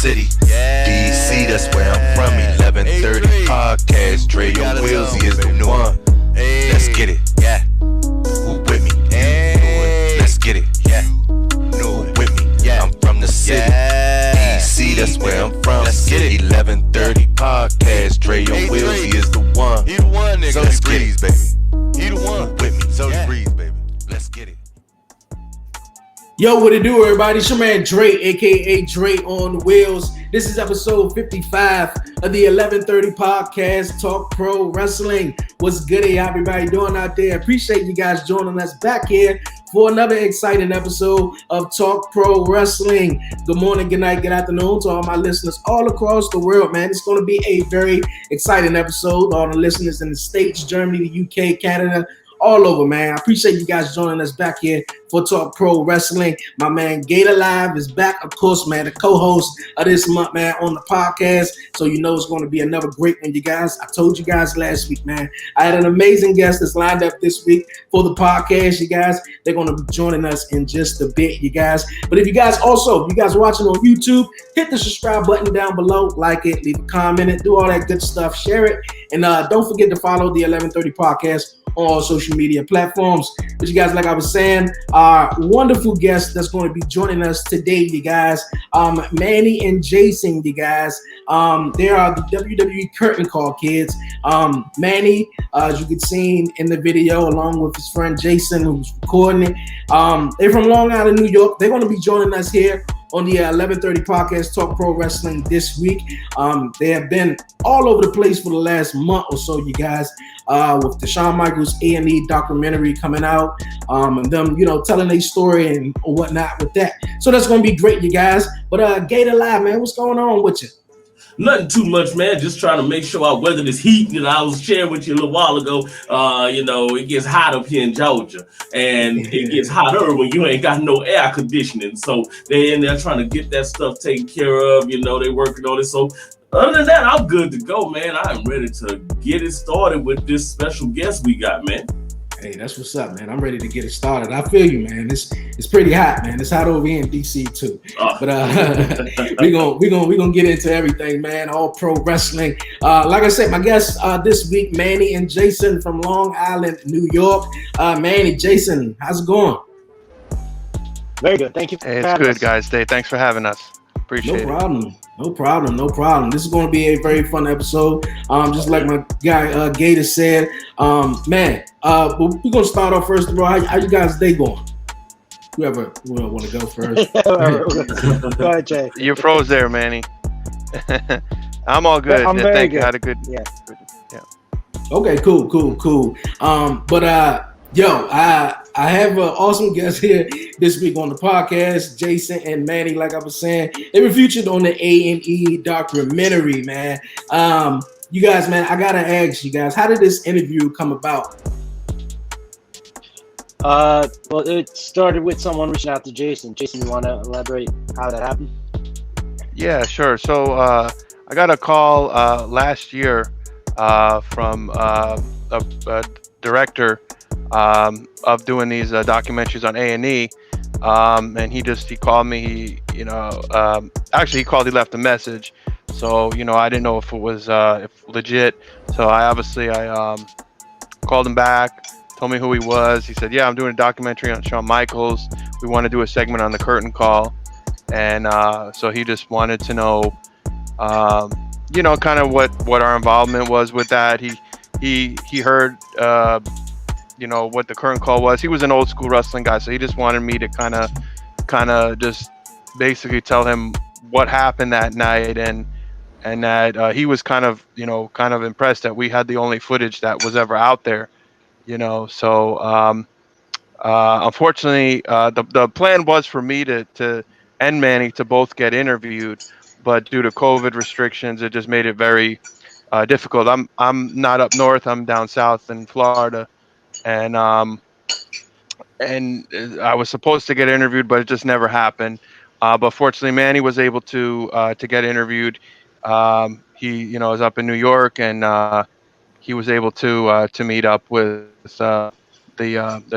city. DC, that's where I'm from. 1130 podcast. Dre and Willsy is the one. Let's get it. Yeah. Who with me? Let's get it. Yeah. No, with me. Yeah. I'm from the city. DC, that's where I'm from. Let's get it. 1130 podcast. Dre and Willsy is the one. He the one, nigga. So let's get it, baby. He the one. With me. So the breeze, baby. Let's get it. Yo, what it do, everybody? It's your man Dre, aka Dre on the Wheels. This is episode 55 of the 1130 podcast, Talk Pro Wrestling. What's good, everybody doing out there? Appreciate you guys joining us back here for another exciting episode of Talk Pro Wrestling. Good morning, good night, good afternoon to all my listeners all across the world, man. It's going to be a very exciting episode. All the listeners in the States, Germany, the UK, Canada, all over, man. I appreciate you guys joining us back here for Talk Pro Wrestling. My man Gator Live is back, of course, man, the co-host of this month, man, on the podcast. So you know it's going to be another great one, you guys. I told you guys last week, man. I had an amazing guest that's lined up this week for the podcast, you guys. They're going to be joining us in just a bit, you guys. But if you guys watching on YouTube, hit the subscribe button down below, like it, leave a comment, do all that good stuff, share it. And don't forget to follow the 1130 podcast on all social media platforms. But you guys, like I was saying, our wonderful guest that's going to be joining us today, you guys, Manny and Jason, you guys. They are the WWE Curtain Call kids. Manny, as you can see in the video, along with his friend Jason, who's recording it. They're from Long Island, New York. They're going to be joining us here on the 1130 podcast, Talk Pro Wrestling, this week. They have been all over the place for the last month or so, you guys, with the Shawn Michaels A&E documentary coming out, and them, telling their story and whatnot with that. So that's going to be great, you guys. But Gator Live, man, what's going on with you? Nothing too much, man. Just trying to make sure I weather this heat. I was sharing with you a little while ago. It gets hot up here in Georgia, and it gets hotter when you ain't got no air conditioning. So they're in there trying to get that stuff taken care of. They working on it. So other than that, I'm good to go, man. I am ready to get it started with this special guest we got, man. Hey, that's what's up, man. I'm ready to get it started. I feel you, man. It's pretty hot, man. It's hot over here in DC too. But we gonna get into everything, man. All pro wrestling. Like I said, my guests this week, Manny and Jason from Long Island, New York. Manny, Jason, how's it going? Very good. Thank you. Hey, it's good, guys. Thanks for having us. Appreciate it. No problem. This is going to be a very fun episode. Just like my guy Gator said, man. We're going to start off first of all. How you guys' day going? Whoever want to go first. Go ahead, Jay. You froze there, Manny. I'm all good. I'm very good. Had a good. Yeah. Okay, cool. I have an awesome guest here this week on the podcast, Jason and Manny. Like I was saying, they were featured on the A&E documentary, man. You guys, man, I gotta ask you guys, how did this interview come about? Well, it started with someone reaching out to Jason. Jason, you want to elaborate how that happened? Yeah, sure. So I got a call last year from a director of doing these documentaries on A&E, and he called me. Actually, he left a message. So I didn't know if it was legit. So I called him back, told me who he was. He said, "Yeah, I'm doing a documentary on Shawn Michaels. We want to do a segment on the Curtain Call," and so he just wanted to know, kind of what our involvement was with that. He heard. What the Curtain Call was. He was an old school wrestling guy, so he just wanted me to kind of just basically tell him what happened that night, and that he was kind of impressed that we had the only footage that was ever out there, So unfortunately, the plan was for me to and Manny to both get interviewed, but due to COVID restrictions, it just made it very difficult. I'm not up north. I'm down south in Florida. And I was supposed to get interviewed, but it just never happened. But fortunately, Manny was able to get interviewed. He is up in New York, and he was able to meet up with the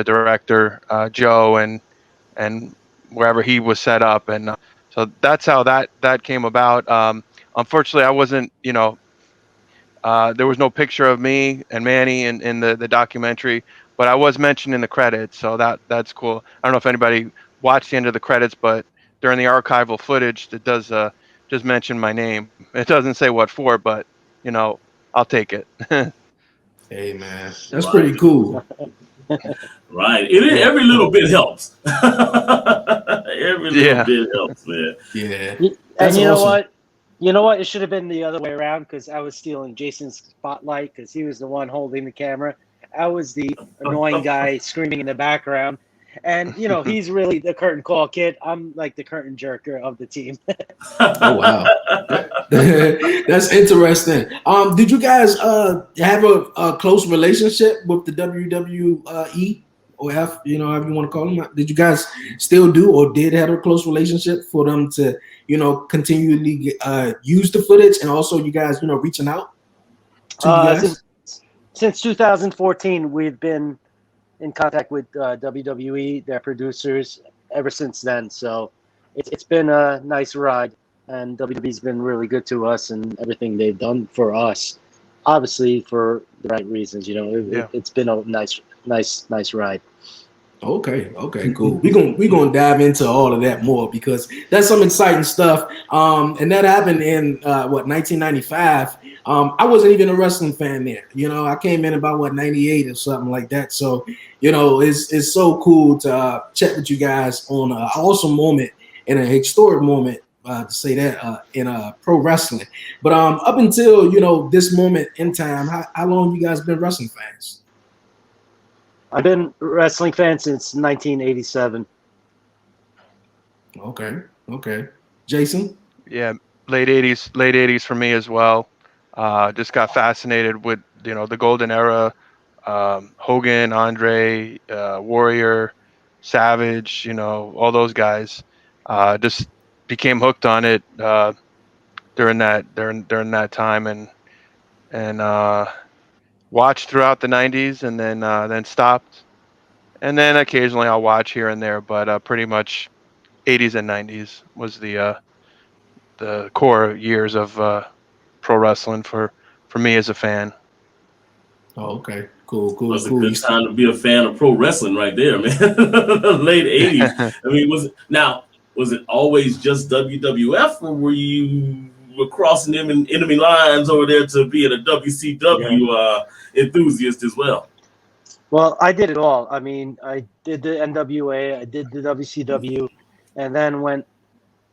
director Joe and wherever he was set up, and So that's how that came about. Unfortunately, I wasn't, there was no picture of me and Manny in the documentary, but I was mentioned in the credits, so that's cool. I don't know if anybody watched the end of the credits, but during the archival footage, it does just mention my name. It doesn't say what for, but I'll take it. Hey man, that's pretty Right. cool. Right. It is, Yeah, every little bit helps. Every little Yeah. bit helps, man. yeah, And that's you know awesome. what? You know what? It should have been the other way around because I was stealing Jason's spotlight because he was the one holding the camera. I was the annoying guy screaming in the background. And, he's really the curtain call kid. I'm like the curtain jerker of the team. Oh wow, that's interesting. Did you guys have a close relationship with the WWE or F? However you want to call them. Did you guys still do or did have a close relationship for them to continually use the footage and also you guys reaching out to you guys? Since 2014, we've been in contact with WWE, their producers, ever since then. So it's been a nice ride, and WWE's been really good to us and everything they've done for us. Obviously, for the right reasons. Yeah. It's been a nice ride. Okay, cool. We gonna dive into all of that more because that's some exciting stuff. And that happened in 1995. I wasn't even a wrestling fan then. I came in about 98 or something like that. So it's so cool to chat with you guys on an awesome moment and a historic moment. To say that in pro wrestling, but up until this moment in time, how long you guys been wrestling fans? I've been a wrestling fan since 1987. Okay. Jason? Yeah, late 80s for me as well. Just got fascinated with the golden era, Hogan, Andre, Warrior, Savage, all those guys. Just became hooked on it during that time, and watched throughout the 90s, and then stopped, and then occasionally I'll watch here and there, but pretty much 80s and 90s was the core years of pro wrestling for me as a fan. Oh, okay. Cool. Was a good time to be a fan of pro wrestling right there, man. Late 80s. I mean, was it always just WWF, or were crossing them in enemy lines over there to be a WCW enthusiast as well? Well, I did it all. I mean, I did the NWA, I did the WCW, and then when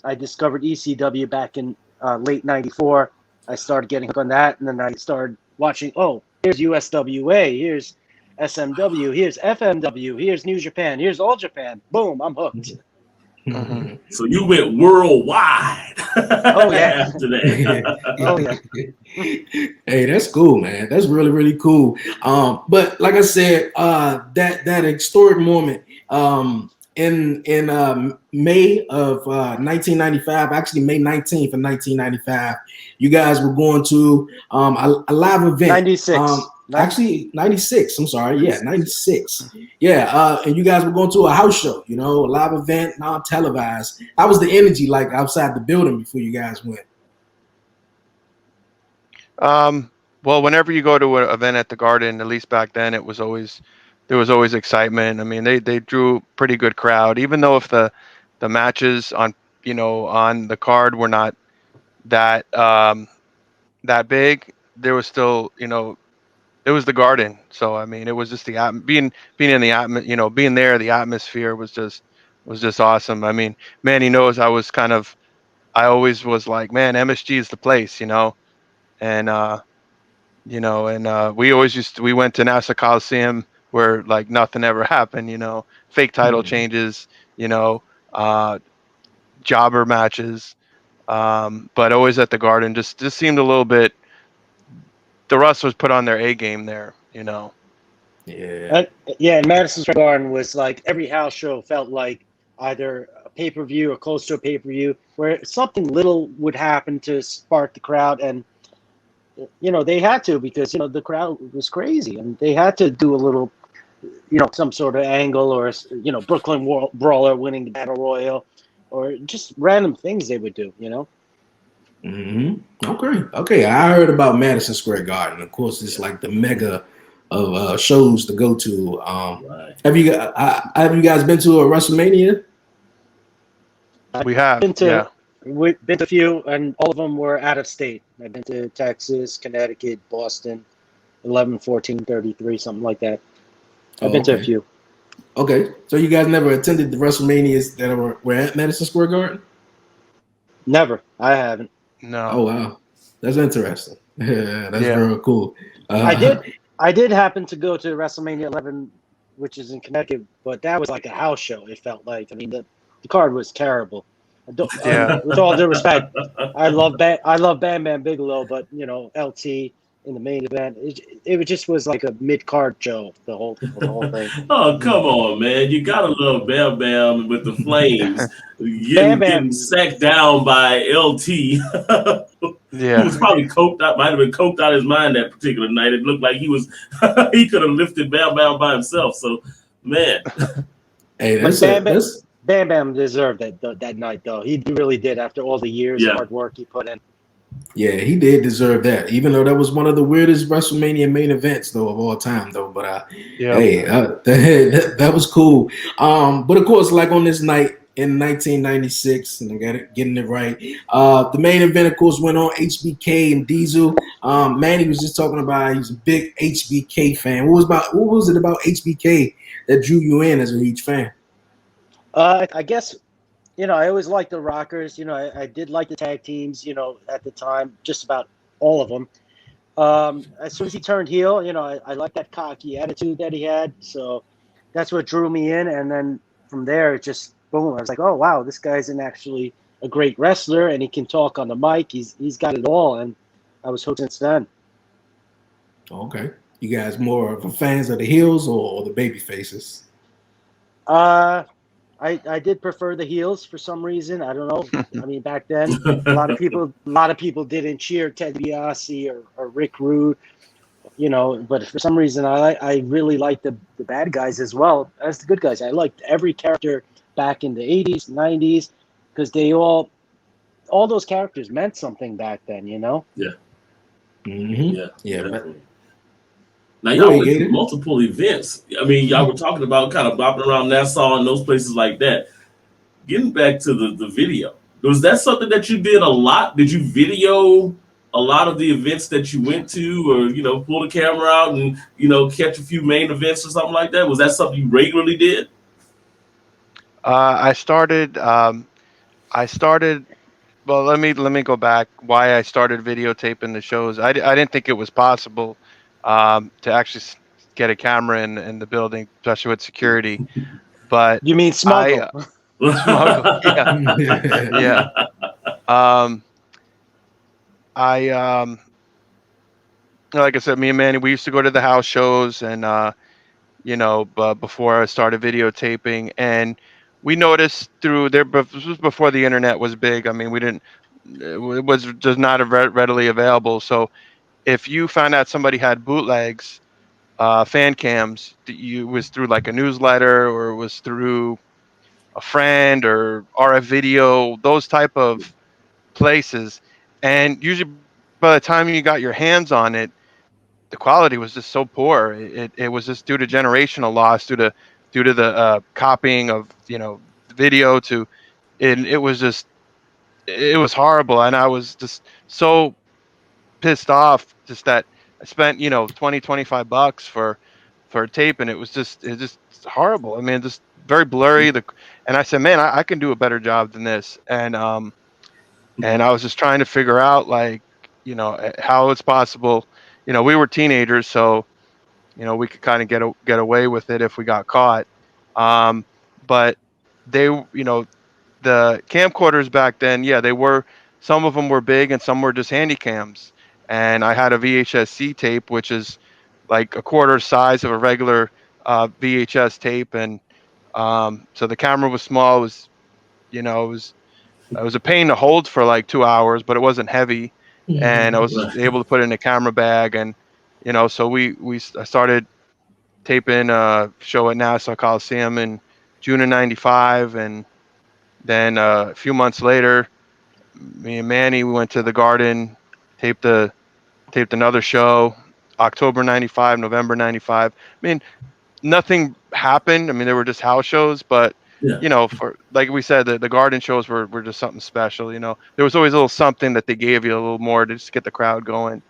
I discovered ECW back in late '94, I started getting hooked on that, and then I started watching. Oh, here's USWA, here's SMW, here's FMW, here's New Japan, here's All Japan. Boom, I'm hooked. Mm-hmm. So you went worldwide. Oh yeah. After that. Oh yeah. Hey, that's cool, man. That's really, really cool. But like I said, that historic moment in May of 1995, actually May 19th of 1995, you guys were going to a live event. 96. Actually, 96. I'm sorry. Yeah, 96. Yeah, and you guys were going to a house show, a live event, non-televised. How was the energy like outside the building before you guys went? Well, whenever you go to an event at the Garden, at least back then, there was always excitement. I mean, they drew a pretty good crowd, even though if the matches on the card were not that that big, there was still it was the Garden. So I mean, it was just being in the being there, the atmosphere was just awesome. I mean, Manny knows I always was like, man, MSG is the place, and we went to Nassau Coliseum where like nothing ever happened, fake title changes, uh, jobber matches, but always at the Garden. Just seemed a little bit. The wrestlers put on their A game there. Yeah. Yeah, Madison Square Garden was like every house show felt like either a pay-per-view or close to a pay-per-view where something little would happen to spark the crowd, and they had to because the crowd was crazy and they had to do a little some sort of angle or Brooklyn Brawler winning the battle royal, or just random things they would do. Okay. I heard about Madison Square Garden. Of course, it's like the mega of shows to go to. Right. Have you guys been to a WrestleMania? We have, Been yeah. to we've been to a few, and all of them were out of state. I've been to Texas, Connecticut, Boston, 11, 14, 33, something like that. I've Oh, been to a okay. few. Okay. So you guys never attended the WrestleManias that were at Madison Square Garden? Never. I haven't. Oh No. wow, that's interesting. Yeah, that's Yeah. very cool. I Uh, did. I did happen to go to WrestleMania 11, which is in Connecticut, but that was like a house show. It felt like. I mean, the card was terrible. Yeah. With all due respect, I love Bam Bam Bigelow, but LT in the main event, it just was like a mid card show. The whole thing. Oh, come on, man. You gotta love Bam Bam with the flames Bam getting Bam. sacked down by LT, who Yeah. was probably coked out, might have been coked out of his mind that particular night. It looked like he was he could have lifted Bam Bam by himself. So, man. hey, But that's Bam Bam deserved that night, though. He really did after all the years of Yeah. hard work he put in. yeah, he did deserve that. Even though that was one of the weirdest WrestleMania main events though of all time though. But Yep. hey, that was cool. But of course, like on this night in 1996, and I got it getting it right. The main event, of course, went on HBK and Diesel. Manny was just talking about he's a big HBK fan. What was it about HBK that drew you in as a huge fan? I guess I always liked the Rockers. I did like the tag teams. At the time, just about all of them. As soon as he turned heel, I liked that cocky attitude that he had. So that's what drew me in. And then from there, it just boom. I was like, oh wow, this guy's actually a great wrestler, and he can talk on the mic. He's got it all, and I was hooked since then. Okay, you guys more of a fans of the heels or the baby faces? Uh, I did prefer the heels for some reason. I don't know. I mean, back then, a lot of people didn't cheer Ted DiBiase or Rick Rude, But for some reason, I really liked the bad guys as well as the good guys. I liked every character back in the 80s, 90s, because all those characters meant something back then. Yeah. Mm-hmm. Yeah. Yeah, Definitely. Now go y'all ahead, went to Gator. multiple events. I mean, y'all were talking about kind of bopping around Nassau and those places like that. Getting back to the video, was that something that you did a lot? Did you video a lot of the events that you went to, or pull the camera out and catch a few main events or something like that? Was that something you regularly did? I started. I started. Well, let me go back. Why I started videotaping the shows. I didn't think it was possible to actually get a camera in the building, especially with security. But You mean I smuggle? smuggle. Yeah, yeah. Um, I like I said, me and Manny, we used to go to the house shows, and but before I started videotaping, and we noticed through there. This was before the internet was big. I mean, we didn't. It was just not readily available. So if you found out somebody had bootlegs, fan cams, that you was through like a newsletter or it was through a friend or RF video, those type of places, and usually by the time you got your hands on it, the quality was just so poor. It was just due to generational loss, due to the copying of the video to it was just it was horrible, and I was just so pissed off just that I spent 20-25 bucks for a tape, and it just horrible. I mean, just very blurry. And I said, man, I can do a better job than this, and I was just trying to figure out like how it's possible. We were teenagers, so we could kind of get away with it if we got caught. But they, the camcorders back then, yeah, they were, some of them were big and some were just handy cams. And I had a VHS-C tape, which is like a quarter size of a regular VHS tape. And so the camera was small. It was, it was a pain to hold for like 2 hours, but it wasn't heavy. And I was Right. able to put it in a camera bag. And, so I started taping a show at Nassau Coliseum in June of '95. And Then a few months later, me and Manny we went to the Garden, taped the taped another show, October '95, November '95. I mean, nothing happened. I mean, they were just house shows, but Yeah. for like we said, the Garden shows were just something special. There was always a little something that they gave you a little more to just get the crowd going.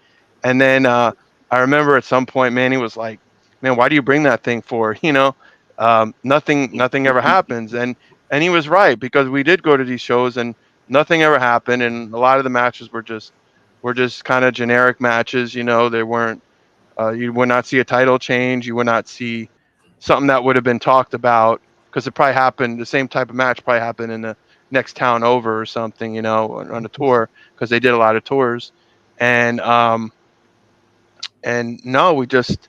And then I remember at some point, Manny was like, "Man, why do you bring that thing for?" Nothing ever happens, and he was right because we did go to these shows and nothing ever happened, and a lot of the matches were just kind of generic matches. They weren't. You would not see a title change. You would not see something that would have been talked about because it probably happened. The same type of match probably happened in the next town over or something. On a tour because they did a lot of tours, and no, we just.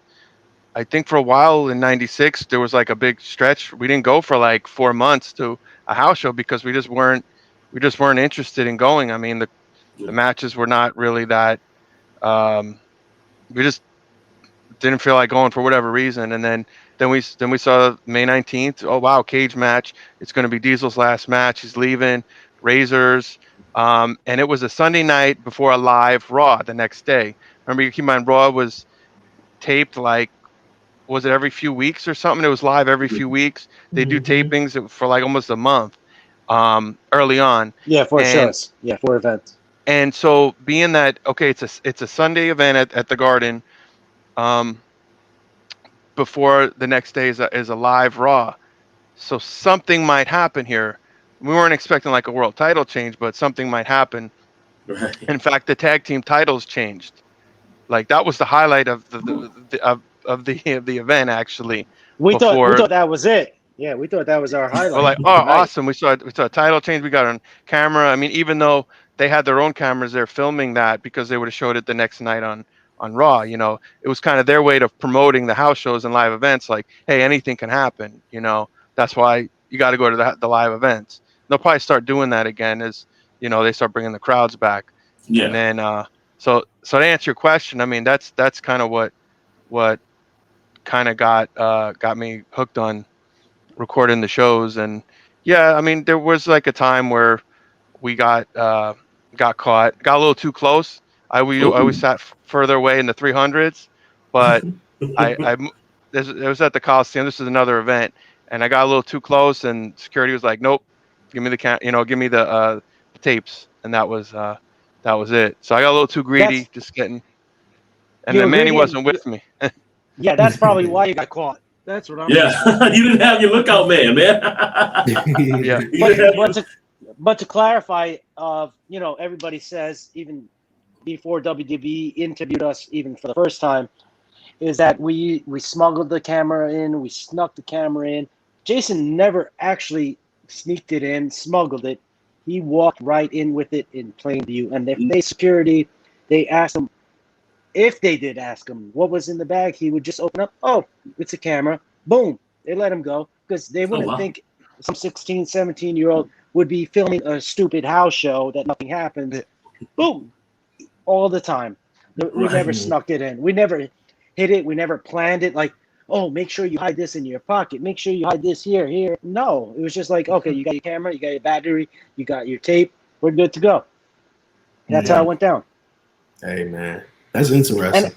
I think for a while in '96 there was like a big stretch. We didn't go for like 4 months to a house show because we just weren't interested in going. I mean the matches were not really that. Um, we just didn't feel like going for whatever reason. And then we saw May 19th. Oh wow, cage match. It's going to be Diesel's last match. He's leaving. Razors. And it was a Sunday night before a live Raw the next day. Remember, you keep in mind Raw was taped like was it every few weeks or something? It was live every few weeks. They do Mhm. tapings for like almost a month early on, Yeah, for and shows. Yeah, for events. so being that okay, it's a Sunday event at the Garden. Um, Before the next day is a live Raw. So something might happen here. We weren't expecting like a world title change, but something might happen. Right. In fact, the tag team titles changed. Like that was the highlight of the event actually. We thought Before that was it. Yeah, we thought that was our we're highlight like, oh, of the night. awesome! We saw a title change. We got on camera. I mean, even though they had their own cameras, they're filming that because they would have showed it the next night on Raw. It was kind of their way of promoting the house shows and live events. Like, hey, anything can happen. That's why you got to go to the live events. They'll probably start doing that again as they start bringing the crowds back. And Yeah. then so to answer your question, I mean that's kind of what kind of got me hooked on recording the shows. And yeah, I mean there was like a time where we got caught, got a little too close. I always Ooh. sat further away in the 300s, but it was at the Coliseum. This is another event, and I got a little too close, and security was like, "Nope, give me give me the tapes," and that was it. So I got a little too greedy, That's just getting, and you then were Manny greedy, and wasn't with me. yeah, that's probably why you got caught. That's what I'm Yeah. thinking. You didn't have your lookout man, man. Yeah, You But didn't have but your. to but to clarify, everybody says even before WWE interviewed us, even for the first time, is that we smuggled the camera in, we snuck the camera in. Jason never actually sneaked it in, smuggled it. He walked right in with it in plain view. And if they security, they asked him if they did ask him what was in the bag, he would just open up. Oh, it's a camera. Boom. They let him go because they Oh wouldn't wow. think some 16, 17-year-old would be filming a stupid house show that nothing yeah, happens. Boom. All the time. We Right. never snuck it in. We never hid it. We never planned it like, oh, make sure you hide this in your pocket. Make sure you hide this here. No, it was just like, okay, you got your camera, you got your battery, you got your tape. We're good to go. That's how Yeah. it went down. Hey man, that's And interesting.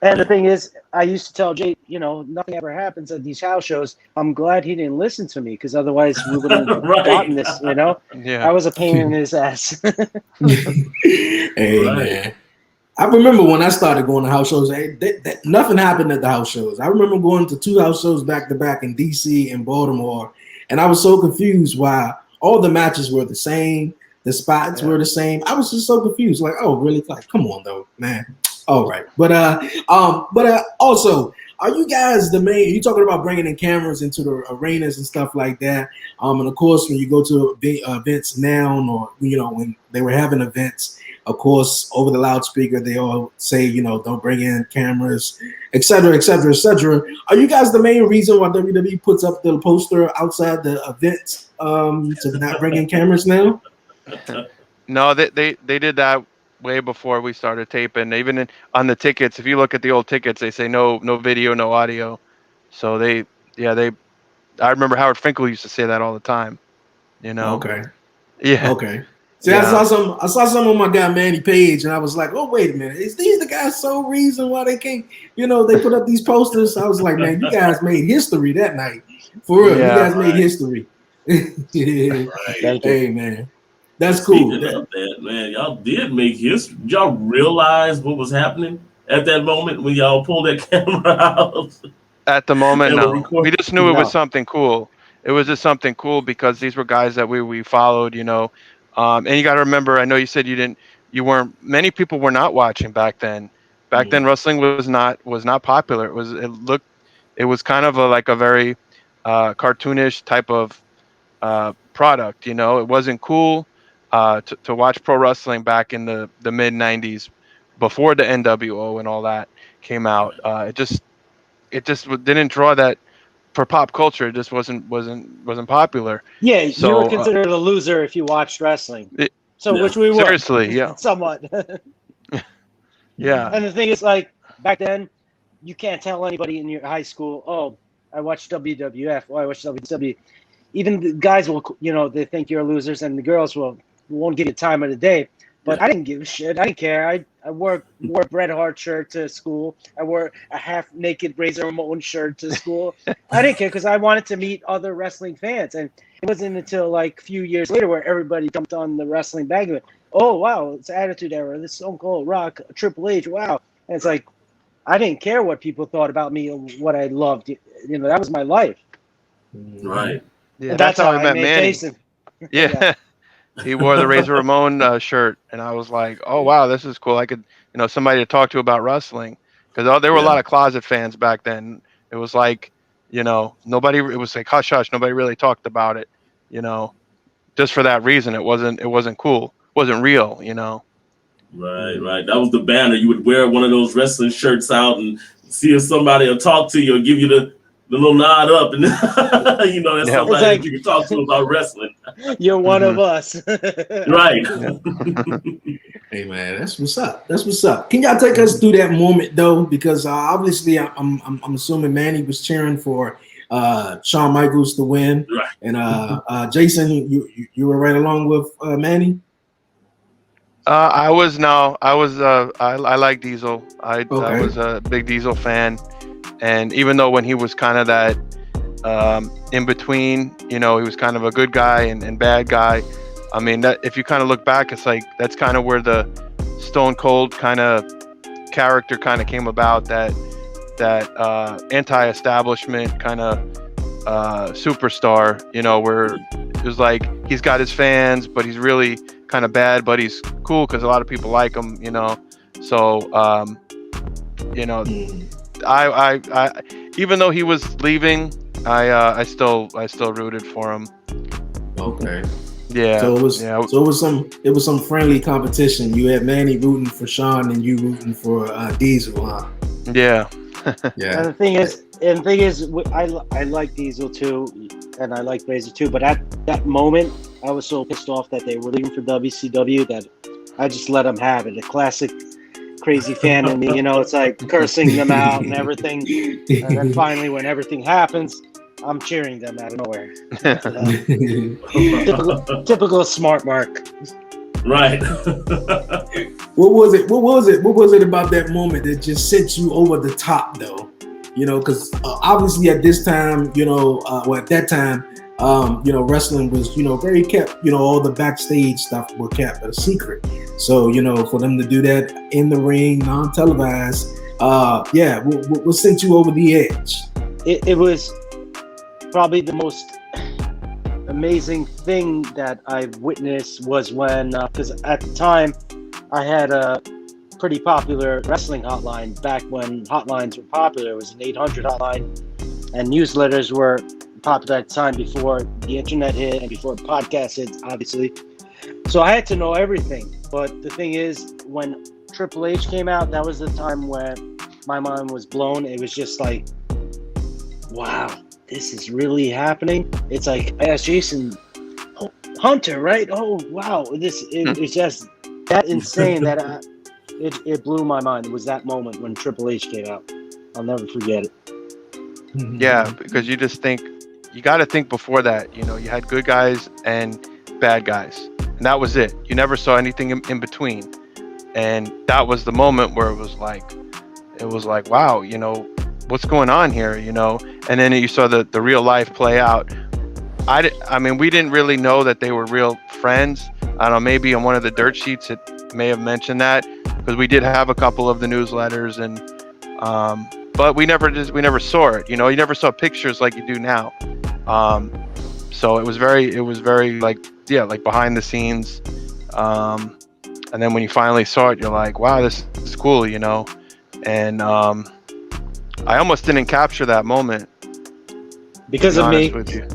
and the thing is, I used to tell Jay, nothing ever happens at these house shows. I'm glad he didn't listen to me because otherwise we wouldn't have gotten Right. this. yeah. I was a pain in his ass. Hey Right. man, I remember when I started going to house shows. Nothing happened at the house shows. I remember going to two house shows back to back in DC and Baltimore, and I was so confused why all the matches were the same, the spots Yeah. were the same. I was just so confused. Like, oh, really? Like, come on, though, man. All right, but also, are you guys the main? You talking about bringing in cameras into the arenas and stuff like that? And of course, when you go to events now, or when they were having events, of course, over the loudspeaker, they all say, don't bring in cameras, et cetera, et cetera, et cetera. Are you guys the main reason why WWE puts up the poster outside the events to not bring in cameras now? No, they did that way before we started taping. Even on the tickets, if you look at the old tickets, they say no video, no audio. So yeah, I remember Howard Finkel used to say that all the time. You know? Okay. Yeah. Okay. See, Yeah. I saw some on my guy Manny Page, and I was like, oh, wait a minute. Is these the guys' sole reason why they can't, they put up these posters? I was like, man, you guys made history that night. For real. You Yeah. guys made history. Yeah. Right. Hey, man. That's cool. Speaking of that, man, y'all did make history. Did y'all realize what was happening at that moment when y'all pulled that camera out? At the moment, And were no. We recording? just knew it was No. something cool. It was just something cool because these were guys that we followed, And you got to remember, I know you said many people were not watching back then. Back then, wrestling was not popular. It was kind of like a very cartoonish type of product. It wasn't cool to watch pro wrestling back in the mid '90s, before the NWO and all that came out. It just didn't draw that for pop culture. It just wasn't popular. Yeah, you were So considered a loser if you watched wrestling. it, So, Yeah. which we were. seriously, yeah, Somewhat. yeah, And the thing is, like, back then, you can't tell anybody in your high school, oh, I watched WWF, or I watched WCW. Even the guys will, they think you're losers, and the girls won't give you time of the day. But I didn't give a shit. I didn't care. I wore a Bret Hart shirt to school. I wore a half-naked Razor Ramon shirt to school. I didn't care because I wanted to meet other wrestling fans. And it wasn't until, like, a few years later where everybody jumped on the wrestling bandwagon. Oh, wow, it's Attitude Era. This Stone Cold, Rock, Triple H, wow. And it's like, I didn't care what people thought about me and what I loved. That was my life. Right. yeah. And That's how I met made Manny. Jason. Yeah. He wore the Razor Ramon shirt, and I was like, "Oh wow, this is cool! I could, somebody to talk to about wrestling." Because there were a lot of closet fans back then. It was like, nobody. It was like hush hush. Nobody really talked about it. Just for that reason, it wasn't cool. It wasn't real. Right. That was the banner. You would wear one of those wrestling shirts out and see if somebody will talk to you or give you the little nod up, and that's Yeah. somebody It's like- that you can talk to about wrestling. You're one of us. Right. Hey, man, that's what's up. That's what's up. Can y'all take us through that moment, though? Because obviously, I'm assuming Manny was cheering for Shawn Michaels to win. Right. And Jason, you were right along with Manny? I like Diesel. I was a big Diesel fan, and even though when he was kind of that in between, he was kind of a good guy and bad guy. I mean, that if you kind of look back, it's like that's kind of where the Stone Cold kind of character kind of came about. That anti-establishment kind of superstar. Where it was like he's got his fans, but he's really kind of bad, but he's cool because a lot of people like him, So, I even though he was leaving, I still rooted for him. Okay. Yeah. So it was some friendly competition. You had Manny rooting for Shawn and you rooting for Diesel, huh? Yeah. Yeah. And the thing is, I like Diesel too, and I like Razor too. But at that moment, I was so pissed off that they were leaving for WCW that I just let them have it. A classic crazy fan in me, it's like cursing them out and everything. And then finally, when everything happens, I'm cheering them out of nowhere. Typical smart Mark. Right. What was it about that moment that just sent you over the top, though? Because obviously at this time, at that time, wrestling was, very kept, all the backstage stuff were kept a secret. So, for them to do that in the ring, non-televised, what sent you over the edge? It was probably the most amazing thing that I've witnessed was when, because at the time I had a pretty popular wrestling hotline back when hotlines were popular. It was an 800 hotline, and newsletters were popular at the time before the internet hit and before podcasts hit, obviously. So I had to know everything. But the thing is, when Triple H came out, that was the time when my mind was blown. It was just like, wow, this is really happening. It's like, I asked Jason, oh, Hunter, right? Oh, wow. It's just that insane that it blew my mind. It was that moment when Triple H came out. I'll never forget it. Yeah, because you just think, you got to think before that. You know, you had good guys and bad guys, and that was it. You never saw anything in between. And that was the moment where it was like, wow, you know, what's going on here, you know? And then you saw the real life play out. I mean, we didn't really know that they were real friends. I don't know, maybe on one of the dirt sheets it may have mentioned that, because we did have a couple of the newsletters, and but we never saw it. You know, you never saw pictures like you do now. So it was very like, yeah, like behind the scenes. And then when you finally saw it, you're like, wow, this is cool, you know? And I almost didn't capture that moment. Because of me. With you.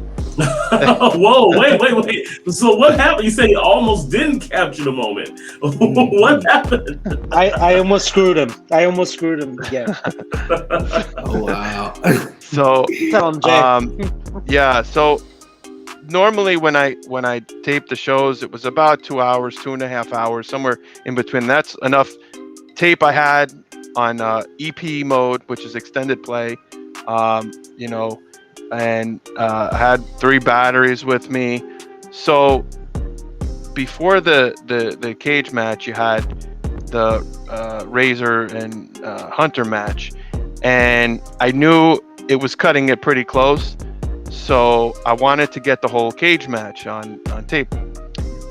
Whoa, wait. So what happened? You say you almost didn't capture the moment. What happened? I almost screwed him. again. Oh wow. So Tell him, Jay. yeah, so normally when I tape the shows, it was about 2 hours, 2.5 hours, somewhere in between. That's enough tape I had on EP mode, which is extended play, you know, and I had 3 batteries with me. So before the cage match, you had the Razor and Hunter match, and I knew it was cutting it pretty close. So I wanted to get the whole cage match on tape.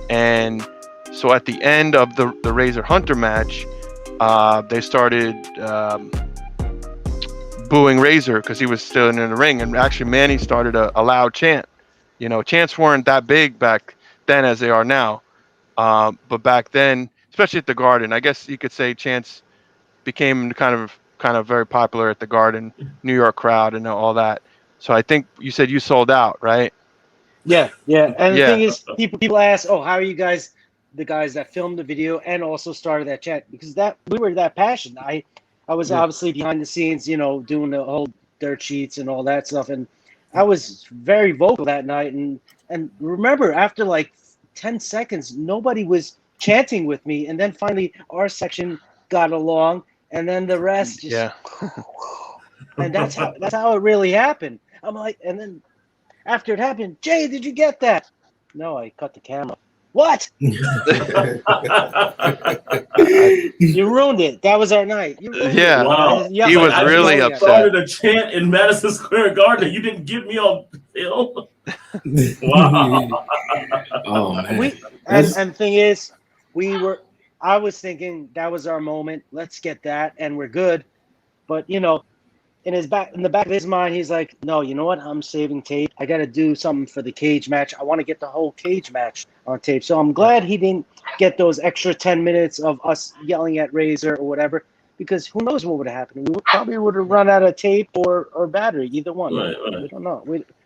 And so at the end of the Razor Hunter match, they started booing Razor because he was still in the ring. And actually Manny started a loud chant. You know, chants weren't that big back then as they are now. But back then, especially at the Garden, I guess you could say chants became kind of very popular at the Garden, New York crowd and all that. So I think you said you sold out, right? Yeah. And the Yeah. thing is, people ask, "Oh, how are you guys?" The guys that filmed the video and also started that chat, because that we were that passionate. I was obviously behind the scenes, you know, doing the whole dirt sheets and all that stuff, and I was very vocal that night. And remember, after like 10 seconds, nobody was chanting with me, and then finally our section got along, and then the rest just. Yeah. And that's how it really happened. I'm like, and then after it happened, Jay, did you get that? No, I cut the camera. What? You ruined it. That was our night. You ruined Yeah. it. Wow. He was really upset. Started a chant in Madison Square Garden. You didn't get me on film. Wow. Oh man. And thing is, I was thinking that was our moment. Let's get that, and we're good. But you know, in the back of his mind, he's like, no, you know what? I'm saving tape. I got to do something for the cage match. I want to get the whole cage match on tape. So I'm glad he didn't get those extra 10 minutes of us yelling at Razor or whatever, because who knows what would have happened. We probably would have run out of tape or battery, either one. Right. We don't know.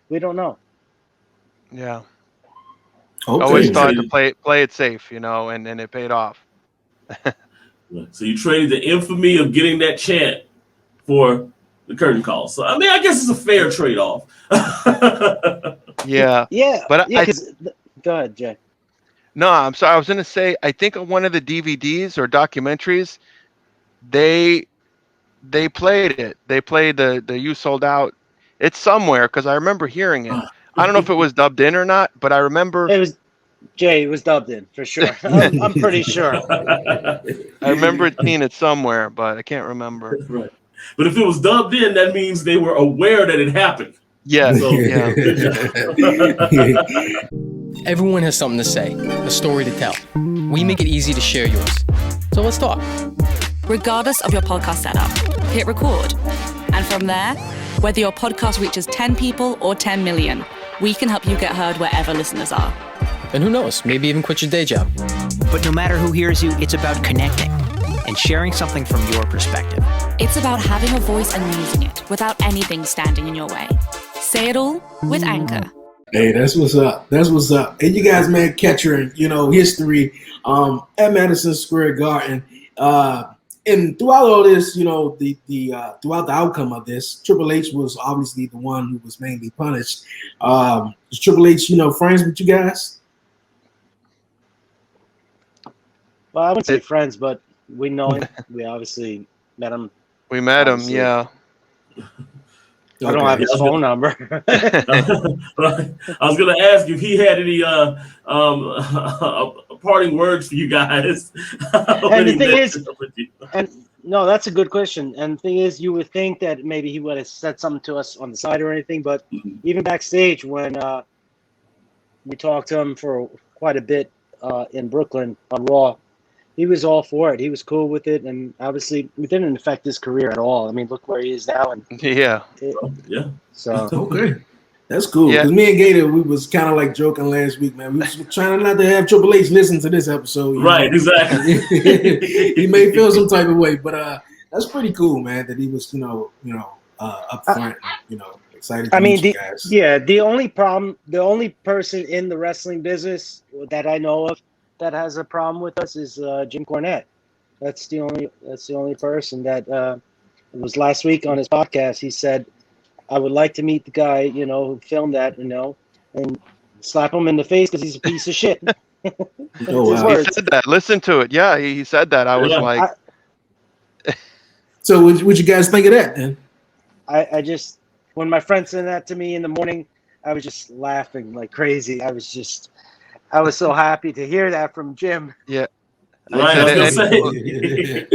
We don't know. Yeah. Okay. Always thought to play it safe, you know, and it paid off. So you traded the infamy of getting that chant for the curtain call. So I mean, I guess it's a fair trade-off. Yeah. Yeah. But yeah, go ahead, Jay. No, I'm sorry. I was going to say, I think on one of the DVDs or documentaries, they played it. They played the "You Sold Out." It's somewhere because I remember hearing it. I don't know if it was dubbed in or not, but I remember It was dubbed in for sure. I'm pretty sure. I remember seeing it somewhere, but I can't remember. Right. But if it was dubbed in, that means they were aware that it happened. Yeah. So, Yeah. Everyone has something to say, a story to tell. We make it easy to share yours. So let's talk. Regardless of your podcast setup, hit record. And from there, whether your podcast reaches 10 people or 10 million, we can help you get heard wherever listeners are. And who knows, maybe even quit your day job. But no matter who hears you, it's about connecting and sharing something from your perspective. It's about having a voice and using it without anything standing in your way. Say it all with Anchor. Hey, that's what's up. That's what's up. And you guys, man, capturing, you know, history at Madison Square Garden. And throughout all this, you know, throughout the outcome of this, Triple H was obviously the one who was mainly punished. Was Triple H, you know, friends with you guys? Well, I wouldn't say friends, but we know him. We obviously met him. We met him, Obviously. yeah. I don't have his phone number. I was gonna ask if he had any parting words for you guys. And the thing is, no, that's a good question. And the thing is, you would think that maybe he would have said something to us on the side or anything, but even backstage when we talked to him for quite a bit in Brooklyn on Raw, he was all for it. He was cool with it, and obviously it didn't affect his career at all. I mean, look where he is now. And Yeah. So Okay. That's cool. Yeah. Because me and Gator, we was kind of like joking last week, man. We was trying not to have Triple H listen to this episode. Right, exactly. He may feel some type of way, but that's pretty cool, man. That he was, up front, excited. To meet you guys. The only person in the wrestling business that I know of that has a problem with us is Jim Cornette. That's the only person that it was last week on his podcast. He said, I would like to meet the guy, who filmed that, and slap him in the face because he's a piece of shit. Oh, wow. He said that. Listen to it. Yeah, he said that. I was like. So what you guys think of that then? I just, when my friend sent that to me in the morning, I was just laughing like crazy. I was so happy to hear that from Jim. Yeah. Right, I was gonna say,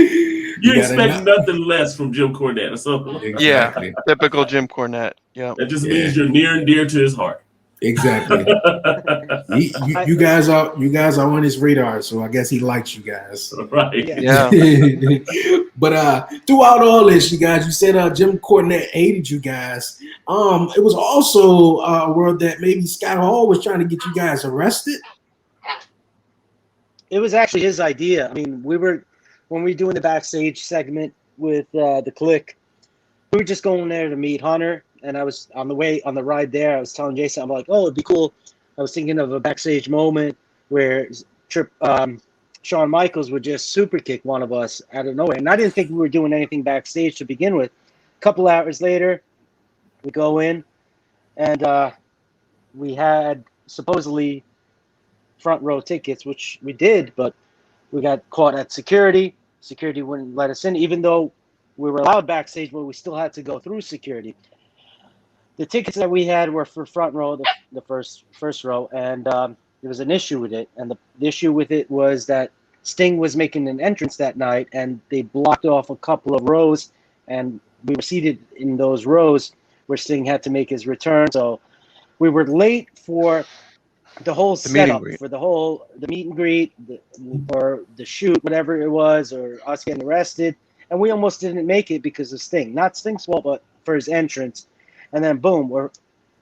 you expect nothing less from Jim Cornette. So Exactly. Yeah, typical Jim Cornette. Yeah, that just means you're near and dear to his heart. Exactly. you guys are on his radar, so I guess he likes you guys. Right. Yeah. But throughout all this, you guys, you said Jim Cornette hated you guys. It was also a word that maybe Scott Hall was trying to get you guys arrested. It was actually his idea. I mean, when we were doing the backstage segment with the Kliq, we were just going there to meet Hunter. And I was on the ride there, I was telling Jason, I'm like, oh, it'd be cool. I was thinking of a backstage moment where Shawn Michaels would just super kick one of us out of nowhere. And I didn't think we were doing anything backstage to begin with. A couple hours later, we go in, and we had supposedly front row tickets, which we did, but we got caught at security. Security wouldn't let us in, even though we were allowed backstage, but we still had to go through security. The tickets that we had were for front row, the first row, and there was an issue with it. And the issue with it was that Sting was making an entrance that night, and they blocked off a couple of rows, and we were seated in those rows where Sting had to make his return. So we were late for the whole setup, for the meet and greet, or the shoot, whatever it was, or us getting arrested. And we almost didn't make it because of Sting. Not Sting's fault, but for his entrance. And then, boom, we're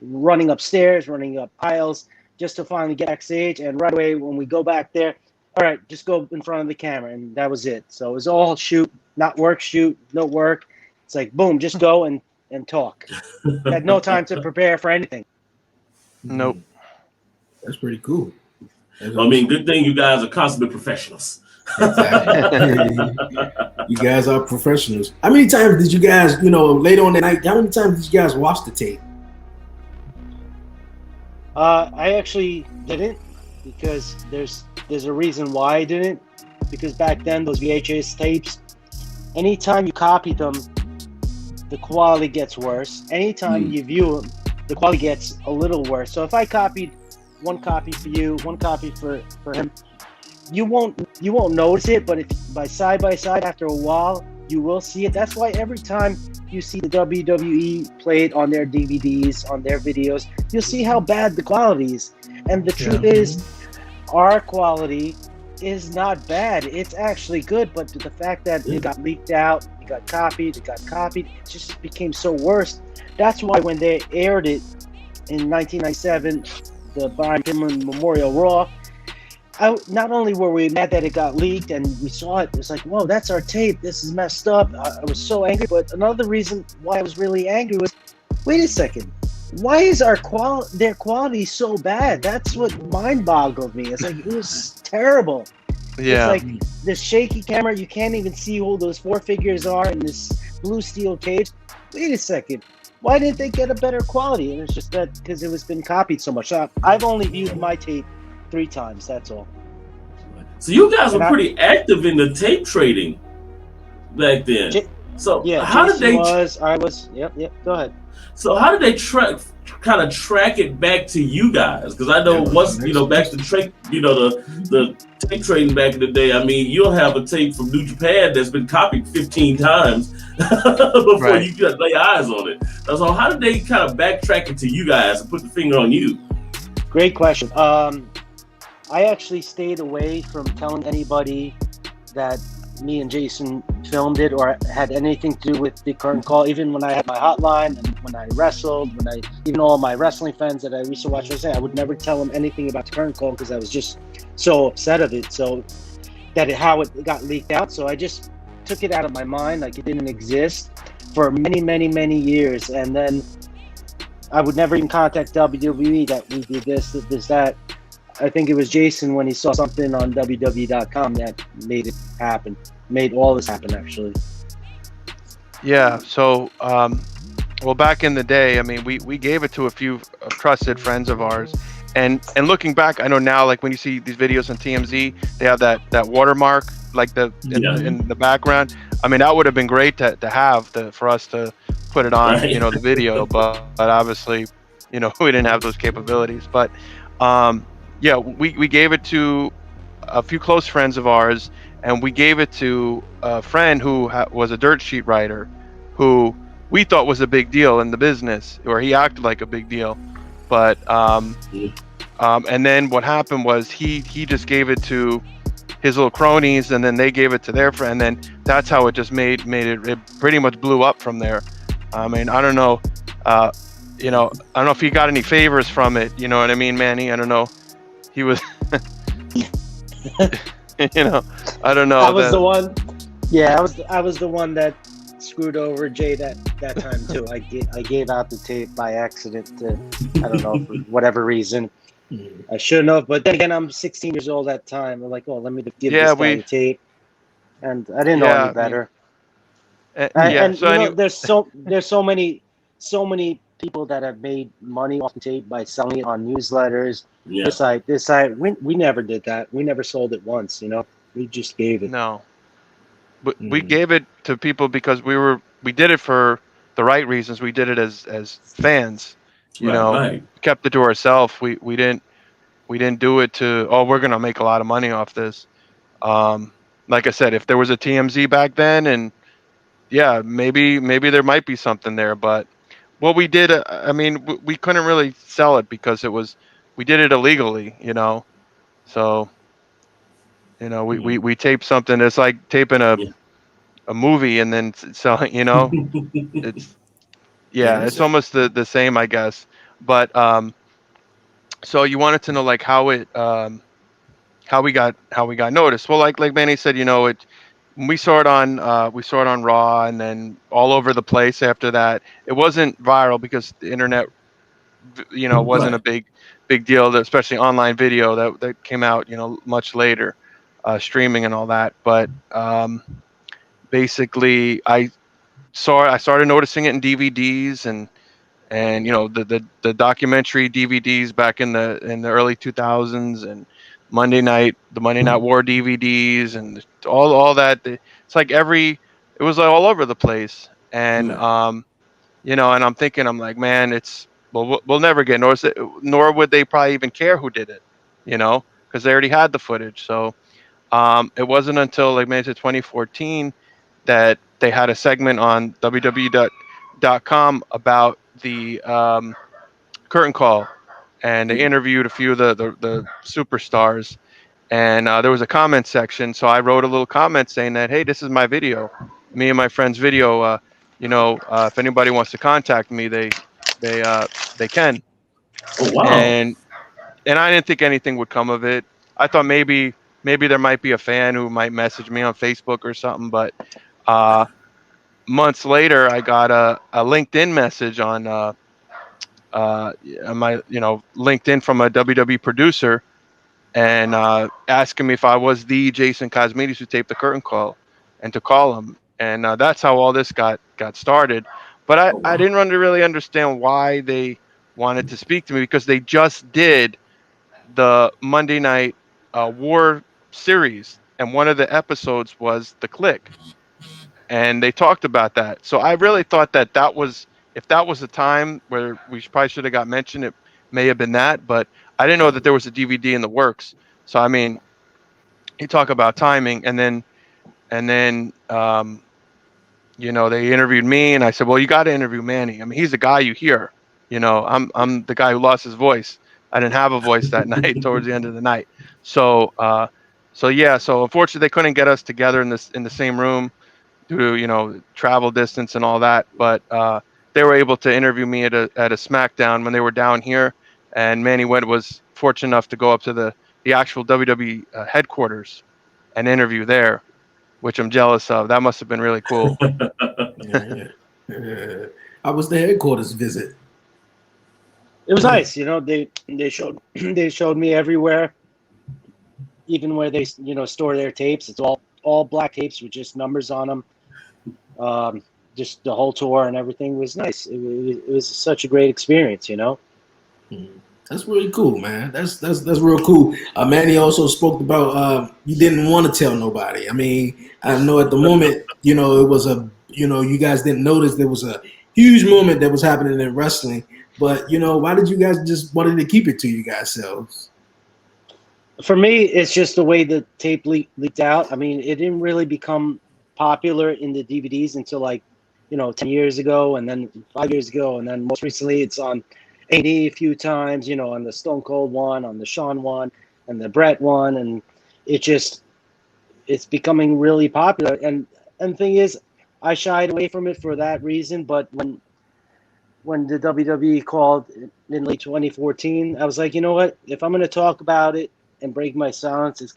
running upstairs, running up aisles just to finally get backstage. And right away, when we go back there, all right, just go in front of the camera. And that was it. So it was all shoot, not work, shoot, no work. It's like, boom, just go and talk. Had no time to prepare for anything. Nope. That's pretty cool. I mean, good thing you guys are consummate professionals. Exactly. You guys are professionals. How many times did you guys, later on the night, how many times did you guys watch the tape? I actually didn't, because there's a reason why I didn't. Because back then, those VHS tapes, anytime you copy them, the quality gets worse. Anytime you view them, the quality gets a little worse. So if I copied one copy for you, one copy for him, you won't notice it, but if by side after a while you will see it. That's why every time you see the WWE played on their DVDs, on their videos, you'll see how bad the quality is. And the truth is, our quality is not bad. It's actually good, but the fact that it got leaked out, it got copied, it just became so worse. That's why when they aired it in 1997, the Brian Pillman Memorial Raw, not only were we mad that it got leaked and we saw it, it was like, whoa, that's our tape. This is messed up. I was so angry. But another reason why I was really angry was, wait a second, why is their quality so bad? That's what mind boggled me. It's like, it was terrible. Yeah. It's like this shaky camera. You can't even see who those four figures are in this blue steel cage. Wait a second. Why didn't they get a better quality? And it's just that because it was been copied so much. I've only viewed my tape 3 times, that's all. So you guys were pretty active in the tape trading back then. So yeah, how did they? I was. Yep. Go ahead. So how did they kind of track it back to you guys? Because I know once back to the tape trading back in the day. I mean, you'll have a tape from New Japan that's been copied 15 times before Right. you can lay eyes on it. So how did they kind of backtrack it to you guys and put the finger on you? Great question. I actually stayed away from telling anybody that me and Jason filmed it or had anything to do with the curtain call. Even when I had my hotline and when I wrestled, even all my wrestling fans that I used to watch wrestling, I would never tell them anything about the curtain call because I was just so upset of it. So how it got leaked out. So I just took it out of my mind, like it didn't exist for many, many, many years. And then I would never even contact WWE that we did this, that. I think it was Jason when he saw something on WWE.com that made it happen. Made all this happen, actually. Yeah. So, well, back in the day, I mean, we gave it to a few trusted friends of ours, and looking back, I know now, like when you see these videos on TMZ, they have that watermark, like in the background. I mean, that would have been great to have for us to put it on, Right. the video, but obviously, we didn't have those capabilities. But yeah, we gave it to a few close friends of ours, and we gave it to a friend who was a dirt sheet writer, who we thought was a big deal in the business, or he acted like a big deal. But and then what happened was he just gave it to his little cronies, and then they gave it to their friend, and then that's how it just made it pretty much blew up from there. I mean, I don't know, I don't know if he got any favors from it. You know what I mean, Manny? I don't know. He was, I don't know. I was the one. Yeah, I was the one that screwed over Jay that time too. I gave out the tape by accident to, I don't know, for whatever reason. I shouldn't have, but then again, I'm 16 years old at the time. I'm like, oh, let me give this guy the tape, and I didn't know any better. There's so many people that have made money off the tape by selling it on newsletters. Yeah. This side, we never did that. We never sold it once. We just gave it. No, but we gave it to people because we did it for the right reasons. We did it as fans. Right. Kept it to ourselves. We didn't do it to, oh, we're gonna make a lot of money off this. Like I said, if there was a TMZ back then, and yeah, maybe there might be something there, but what we did, I mean, we couldn't really sell it because we did it illegally, so we taped something that's like taping a movie and then selling, it's it's almost the same, I guess. But so you wanted to know like how we got noticed. Well, like Manny said, we saw it on Raw, and then all over the place after that. It wasn't viral because the internet, wasn't a big deal, especially online video that came out, much later, streaming and all that. But basically, I started noticing it in DVDs and the documentary DVDs back in the early 2000s, and the Monday Night War DVDs, and all that. It's like it was like all over the place. And and I'm thinking, I'm like, man, we'll never get noticed, nor would they probably even care who did it, because they already had the footage. So it wasn't until like maybe 2014 that they had a segment on WWE.com about the curtain call, and they interviewed a few of the superstars, and there was a comment section. So I wrote a little comment saying that, hey, this is my video, me and my friend's video. If anybody wants to contact me, they can. Oh wow. And I didn't think anything would come of it. I thought maybe there might be a fan who might message me on Facebook or something, but months later, I got a LinkedIn message on my LinkedIn from a WWE producer, and asking me if I was the Jason Cosmides who taped the curtain call, and to call him. And that's how all this got started. But I didn't really understand why they wanted to speak to me, because they just did the Monday Night War series, and one of the episodes was the Kliq, and they talked about that. So I really thought that was if that was the time where we probably should have got mentioned, it may have been that. But I didn't know that there was a DVD in the works. So I mean, you talk about timing, and then you know, they interviewed me, and I said, well, you got to interview Manny. I mean, he's the guy you hear. You know, I'm the guy who lost his voice. I didn't have a voice that night towards the end of the night. So so unfortunately they couldn't get us together in the same room due to, you know, travel distance and all that. But they were able to interview me at a SmackDown when they were down here, and Manny Webb was fortunate enough to go up to the actual WWE headquarters and interview there, which I'm jealous of. That must have been really cool. Yeah. How was the headquarters visit? It was nice, you know. They showed they showed me everywhere, even where they store their tapes. It's all black tapes with just numbers on them. Just the whole tour and everything was nice. It was such a great experience, you know. That's really cool, man. That's real cool. Manny also spoke about you didn't want to tell nobody. I mean, I know at the moment, you know, it was you guys didn't notice there was a huge moment that was happening in wrestling. But, you know, why did you guys just wanted to keep it to you guys selves? For me, it's just the way the tape leaked out. I mean, it didn't really become popular in the DVDs until 10 years ago, and then 5 years ago, and then most recently it's on AD a few times, you know, on the Stone Cold one, on the Shawn one, and the Brett one, and it's becoming really popular. And the thing is, I shied away from it for that reason, but when the WWE called in late 2014, I was like, you know what? If I'm going to talk about it and break my silence, it's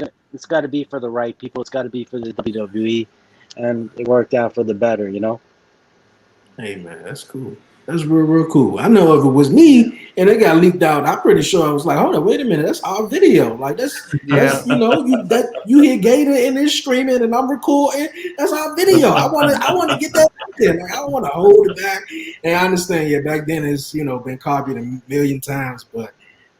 got to be for the right people. It's got to be for the WWE, and it worked out for the better, you know. Hey man, that's cool. That's real cool. I know if it was me and it got leaked out, I'm pretty sure I was like, hold on, wait a minute, that's our video. Like that's you know, you hear Gator in there screaming and I'm recording. That's our video. I want to get that out there. Like I don't want to hold it back. And I understand, yeah, back then it's been copied a million times, but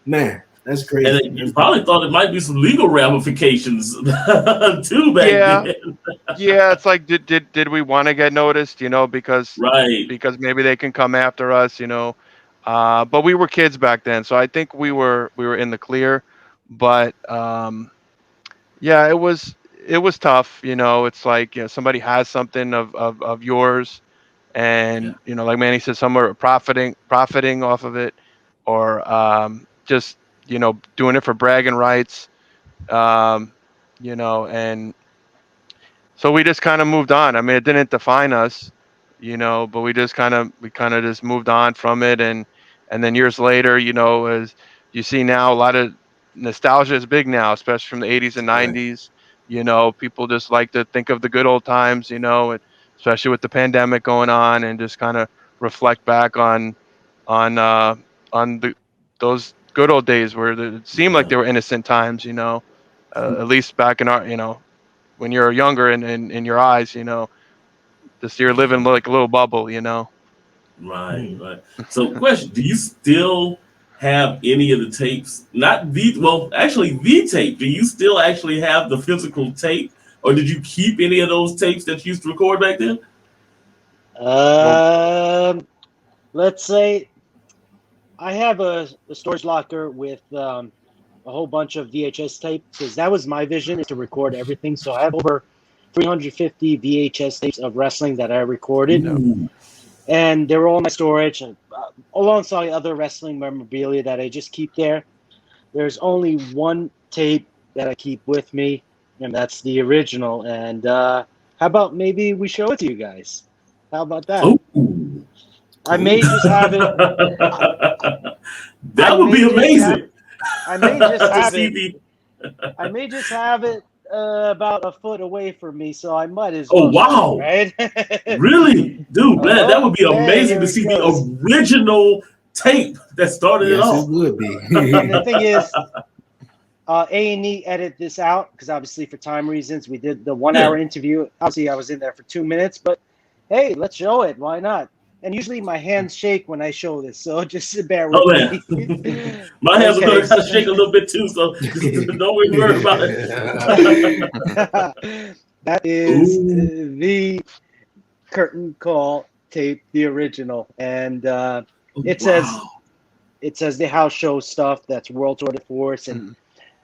man, that's crazy. And you probably thought it might be some legal ramifications too back then. Yeah, it's like did we want to get noticed, you know, because maybe they can come after us, you know. But we were kids back then, so I think we were in the clear. But yeah, it was tough, you know. It's like, you know, somebody has something of yours, and you know, like Manny said, some are profiting off of it, or just, you know, doing it for bragging rights, you know. And so we just kind of moved on. I mean, it didn't define us, you know, but we kind of just moved on from it. And then years later, you know, as you see now, a lot of nostalgia is big now, especially from the 80s and 90s. You know, people just like to think of the good old times, you know, and especially with the pandemic going on, and just kind of reflect back on those good old days where it seemed like they were innocent times, you know, at least back in our, you know, when you're younger and in your eyes, you know, just you're living like a little bubble, you know. Right. So, question: do you still have any of the tapes? Actually, the tape. Do you still actually have the physical tape, or did you keep any of those tapes that you used to record back then? Let's say I have a storage locker with a whole bunch of VHS tape, because that was my vision, is to record everything. So I have over 350 VHS tapes of wrestling that I recorded. And they were all in my storage, alongside other wrestling memorabilia that I just keep there. There's only one tape that I keep with me, and that's the original. And how about maybe we show it to you guys? How about that? Ooh. I may just have it. That would be amazing. I may just have it. I may just have it about a foot away from me, so I might as well. Oh wow! Right? Really, dude, man, that would be amazing to see the original tape that started it all. It would be. And the thing is, A&E edit this out because obviously for time reasons we did the 1 hour interview. Obviously, I was in there for 2 minutes, but hey, let's show it. Why not? And usually my hands shake when I show this, so just bear with me. My hands are going to kind of shake a little bit too, so don't worry about it. That is the curtain call tape, the original, and it Wow. says the house show stuff. That's World Tour de Force, and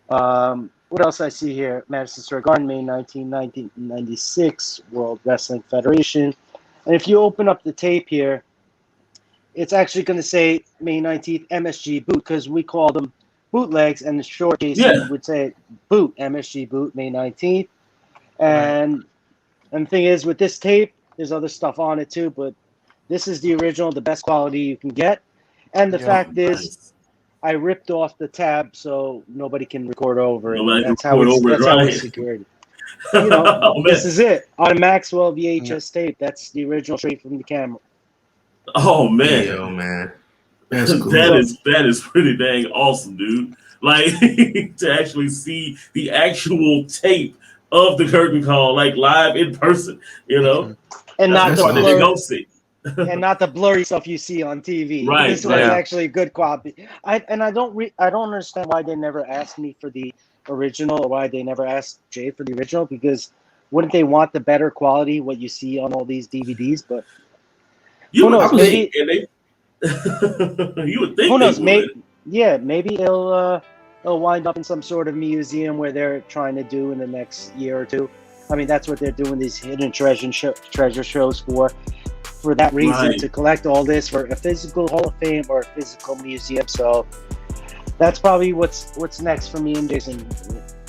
what else I see here? Madison Square Garden, May 19, 1996, World Wrestling Federation. And if you open up the tape here, it's actually going to say May 19th, MSG Boot, because we call them bootlegs, and the short Jason would say Boot, MSG Boot, May 19th. And the thing is, with this tape, there's other stuff on it too, but this is the original, the best quality you can get. And the fact is, I ripped off the tab so nobody can record over it. That's how we secured it. You know, this is it on a Maxwell VHS tape. That's the original, straight from the camera. Oh man, Yo, man, that's cool. that is pretty dang awesome, dude. Like to actually see the actual tape of the curtain call, like live in person, you know, and not the blurry stuff you see on TV. Right, This was actually good quality. I don't understand why they never asked me for the original, or why they never asked Jay for the original, because wouldn't they want the better quality, what you see on all these DVDs? But who knows? Maybe you would think. Who knows? Maybe it'll wind up in some sort of museum where they're trying to do in the next year or two. I mean, that's what they're doing these hidden treasure shows for that reason, to collect all this for a physical Hall of Fame or a physical museum. So that's probably what's next for me and Jason,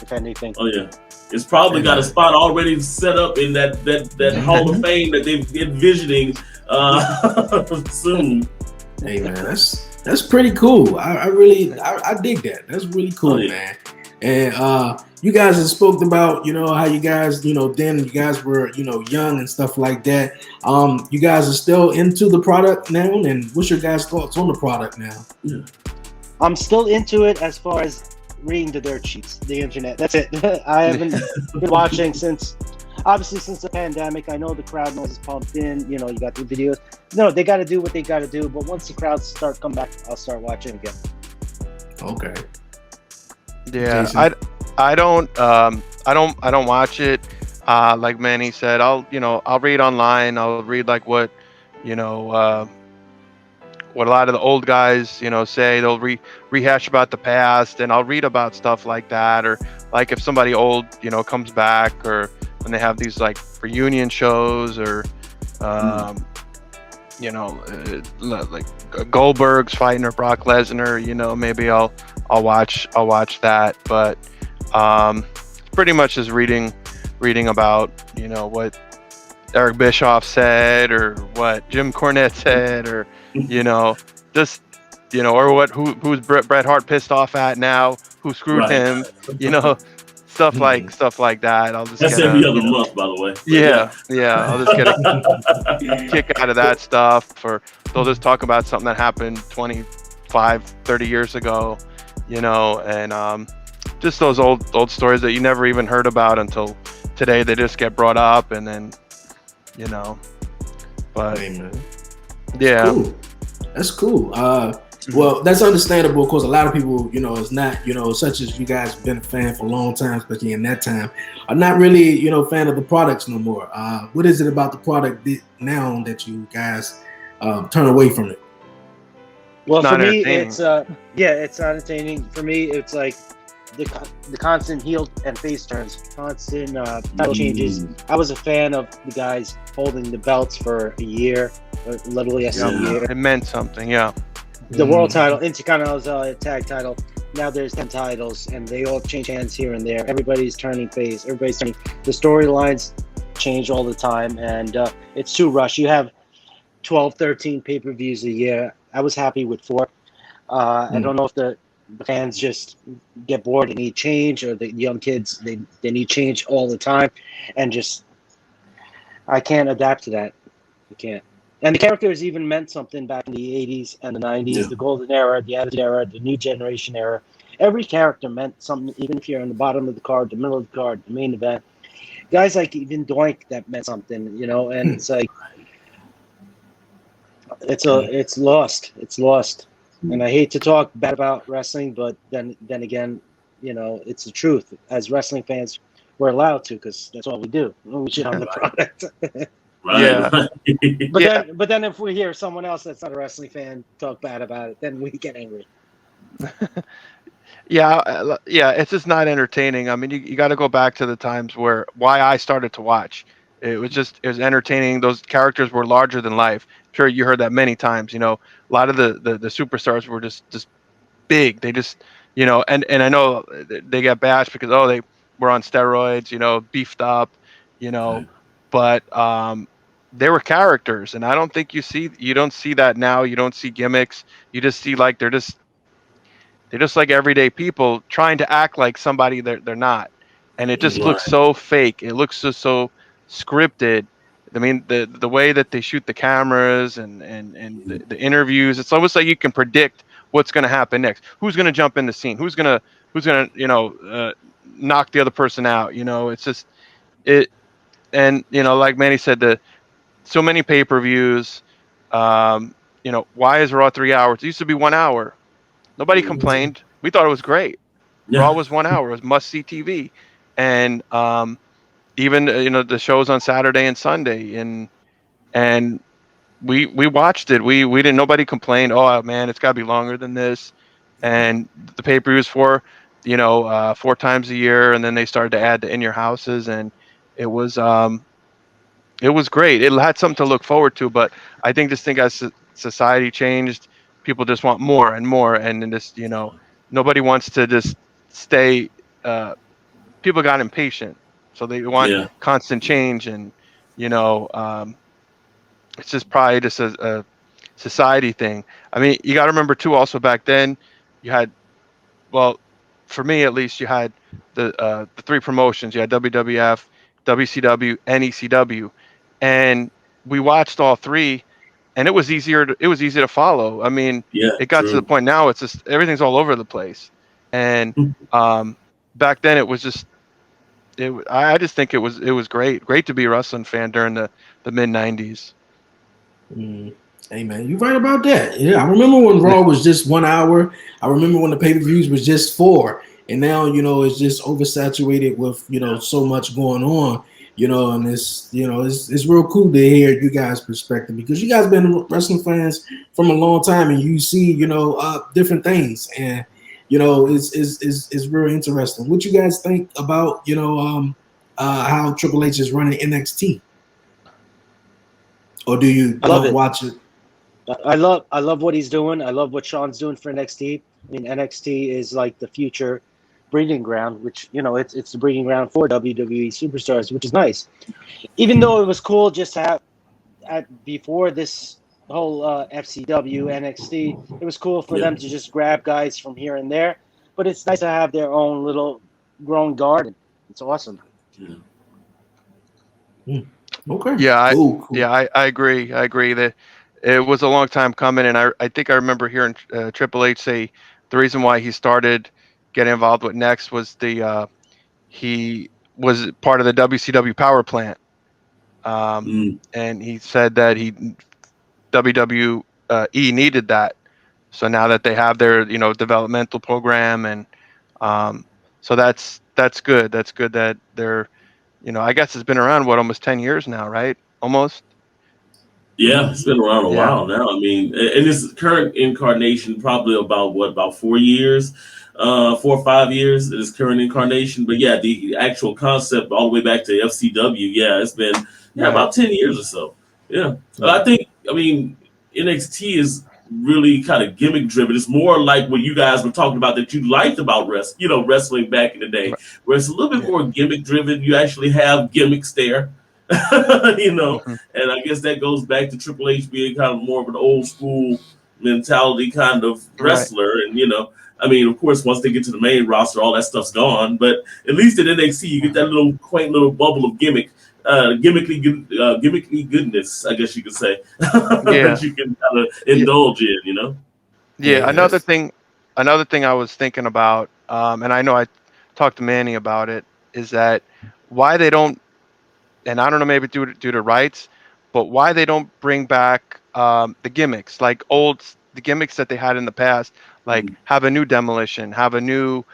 if anything. Oh yeah, it's probably got a spot already set up in that Hall of Fame that they're envisioning soon. Hey man, that's pretty cool. I really dig that. That's really cool, man. And you guys have spoken about, you know, how you guys, you know, then you guys were, you know, young and stuff like that. You guys are still into the product now, and what's your guys' thoughts on the product now? Yeah. I'm still into it as far as reading the dirt sheets, the internet. That's it. I haven't been watching since the pandemic. I know the crowd noise is pumped in. You know, you got the videos. No, they got to do what they got to do. But once the crowds start coming back, I'll start watching again. Okay. Yeah, Jason? I don't watch it. Like Manny said, I'll read online. I'll read like what what a lot of the old guys, you know, say. They'll rehash about the past, and I'll read about stuff like that, or like if somebody old, you know, comes back, or when they have these like reunion shows, or you know, like Goldberg's fighting or Brock Lesnar, you know, maybe I'll watch that, but pretty much just reading about, you know, what Eric Bischoff said, or what Jim Cornette said, or you know, just, you know, or who's Bret Hart pissed off at now, who screwed him, you know, stuff like that. That's every other month, by the way. Yeah, I'll just get a kick out of that stuff, or they'll just talk about something that happened 25, 30 years ago, you know, and just those old stories that you never even heard about until today. They just get brought up, and then, you know, but yeah. Cool. That's cool. Well, that's understandable. Of course, a lot of people, you know, it's not, you know, such as you guys have been a fan for a long time, especially in that time, are not really, you know, fan of the products no more. What is it about the product now that you guys turn away from it? Well, for me, it's it's not entertaining. For me, it's like the constant heel and face turns, constant title changes. I was a fan of the guys holding the belts for a year, or literally a year. It meant something, yeah. The world title, Intercontinental tag title. Now there's 10 titles, and they all change hands here and there. Everybody's turning face. Everybody's turning. The storylines change all the time, and it's too rushed. You have 12, 13 pay-per-views a year. I was happy with 4. I don't know if the fans just get bored and need change, or the young kids, they need change all the time, and just I can't adapt to that. I can't. And the characters even meant something back in the 80s and the 90s, the golden era, the attitude era, the new generation era. Every character meant something, even if you're in the bottom of the card, the middle of the card, the main event. Guys like even Doink, that meant something, you know, and it's like it's lost. It's lost. And I hate to talk bad about wrestling, but then again, you know, it's the truth. As wrestling fans, we're allowed to, because that's all we do. We shit on the product. Yeah. But Yeah. then if we hear someone else that's not a wrestling fan talk bad about it, then we get angry. Yeah, it's just not entertaining. I mean, you got to go back to the times where why I started to watch. It was entertaining. Those characters were larger than life. Sure, you heard that many times. You know, a lot of the superstars were just big. They just, and I know they get bashed because they were on steroids, beefed up, you know, but they were characters, and I don't think you don't see that now. You don't see gimmicks. You just see like they're just like everyday people trying to act like somebody they're not, and it just Right. looks so fake. It looks so scripted. I mean, the way that they shoot the cameras and the interviews, it's almost like you can predict what's going to happen next. Who's going to jump in the scene? Who's gonna knock the other person out? It's just it. And like Manny said, the so many pay-per-views. Why is Raw 3 hours? It used to be 1 hour. Nobody complained. We thought it was great. Raw Yeah. was 1 hour. It was must see TV, and even the shows on Saturday and Sunday, and we watched it. We didn't. Nobody complained. Oh man, it's got to be longer than this. And the pay per views for 4 times a year, and then they started to add the in your houses, and it was it was great. It had something to look forward to. But I think this thing as society changed, people just want more and more, and then this nobody wants to just stay. People got impatient, so they want Yeah. constant change, and you know um, it's just probably just a society thing. I mean, you got to remember too. Also back then, you had well, for me at least, you had the three promotions. You had WWF, WCW, and ECW, and we watched all three, and it was easy to follow. I mean, Yeah. it got to the True. point now it's just everything's all over the place, and um, back then it was just I just think it was great to be a wrestling fan during the mid '90s. Mm. Hey man, you're right about that. Yeah, I remember when Raw was just 1 hour. I remember when the pay-per-views was just four, and now it's just oversaturated with so much going on. And it's real cool to hear you guys' perspective because you guys been wrestling fans from a long time, and you see different things, and it's really interesting. What you guys think about how Triple H is running NXT, or do you I love don't it. watch it? I love what he's doing. I love what Sean's doing for NXT. I mean, NXT is like the future breeding ground, which it's the breeding ground for WWE superstars, which is nice. Even though it was cool just to have before this whole FCW NXT, it was cool for Yeah. them to just grab guys from here and there. But it's nice to have their own little grown garden. It's awesome. Okay. Yeah, Cool. I agree. I agree that it was a long time coming, and I think I remember hearing Triple H say the reason why he started getting involved with Next was he was part of the WCW power plant, Mm. and he said that WWE needed that. So now that they have their developmental program, and um, so that's good. That's good that they're I guess it's been around almost 10 years now, right? Almost. Yeah, it's been around a Yeah. while now. I mean, in its current incarnation, probably about 4 years, 4 or 5 years. Its current incarnation, but yeah, the actual concept all the way back to FCW. Yeah, it's been Right. about 10 years or so. Yeah, Yeah. I mean, NXT is really kind of gimmick driven. It's more like what you guys were talking about that you liked about wrestling back in the day, where it's a little bit Yeah. more gimmick driven. You actually have gimmicks there. Mhm. And I guess that goes back to Triple H being kind of more of an old school mentality kind of Right. wrestler. And, I mean, of course, once they get to the main roster, all that stuff's gone. But at least in NXT, you get that little quaint little bubble of gimmicky goodness, I guess you could say, that Yeah. you can kind of Yeah. indulge in. Yeah. Yes. Another thing I was thinking about, and I know I talked to Manny about it, is that why they don't, and I don't know, maybe due to rights, but why they don't bring back the gimmicks, like the gimmicks that they had in the past, like have a new Demolition, have a new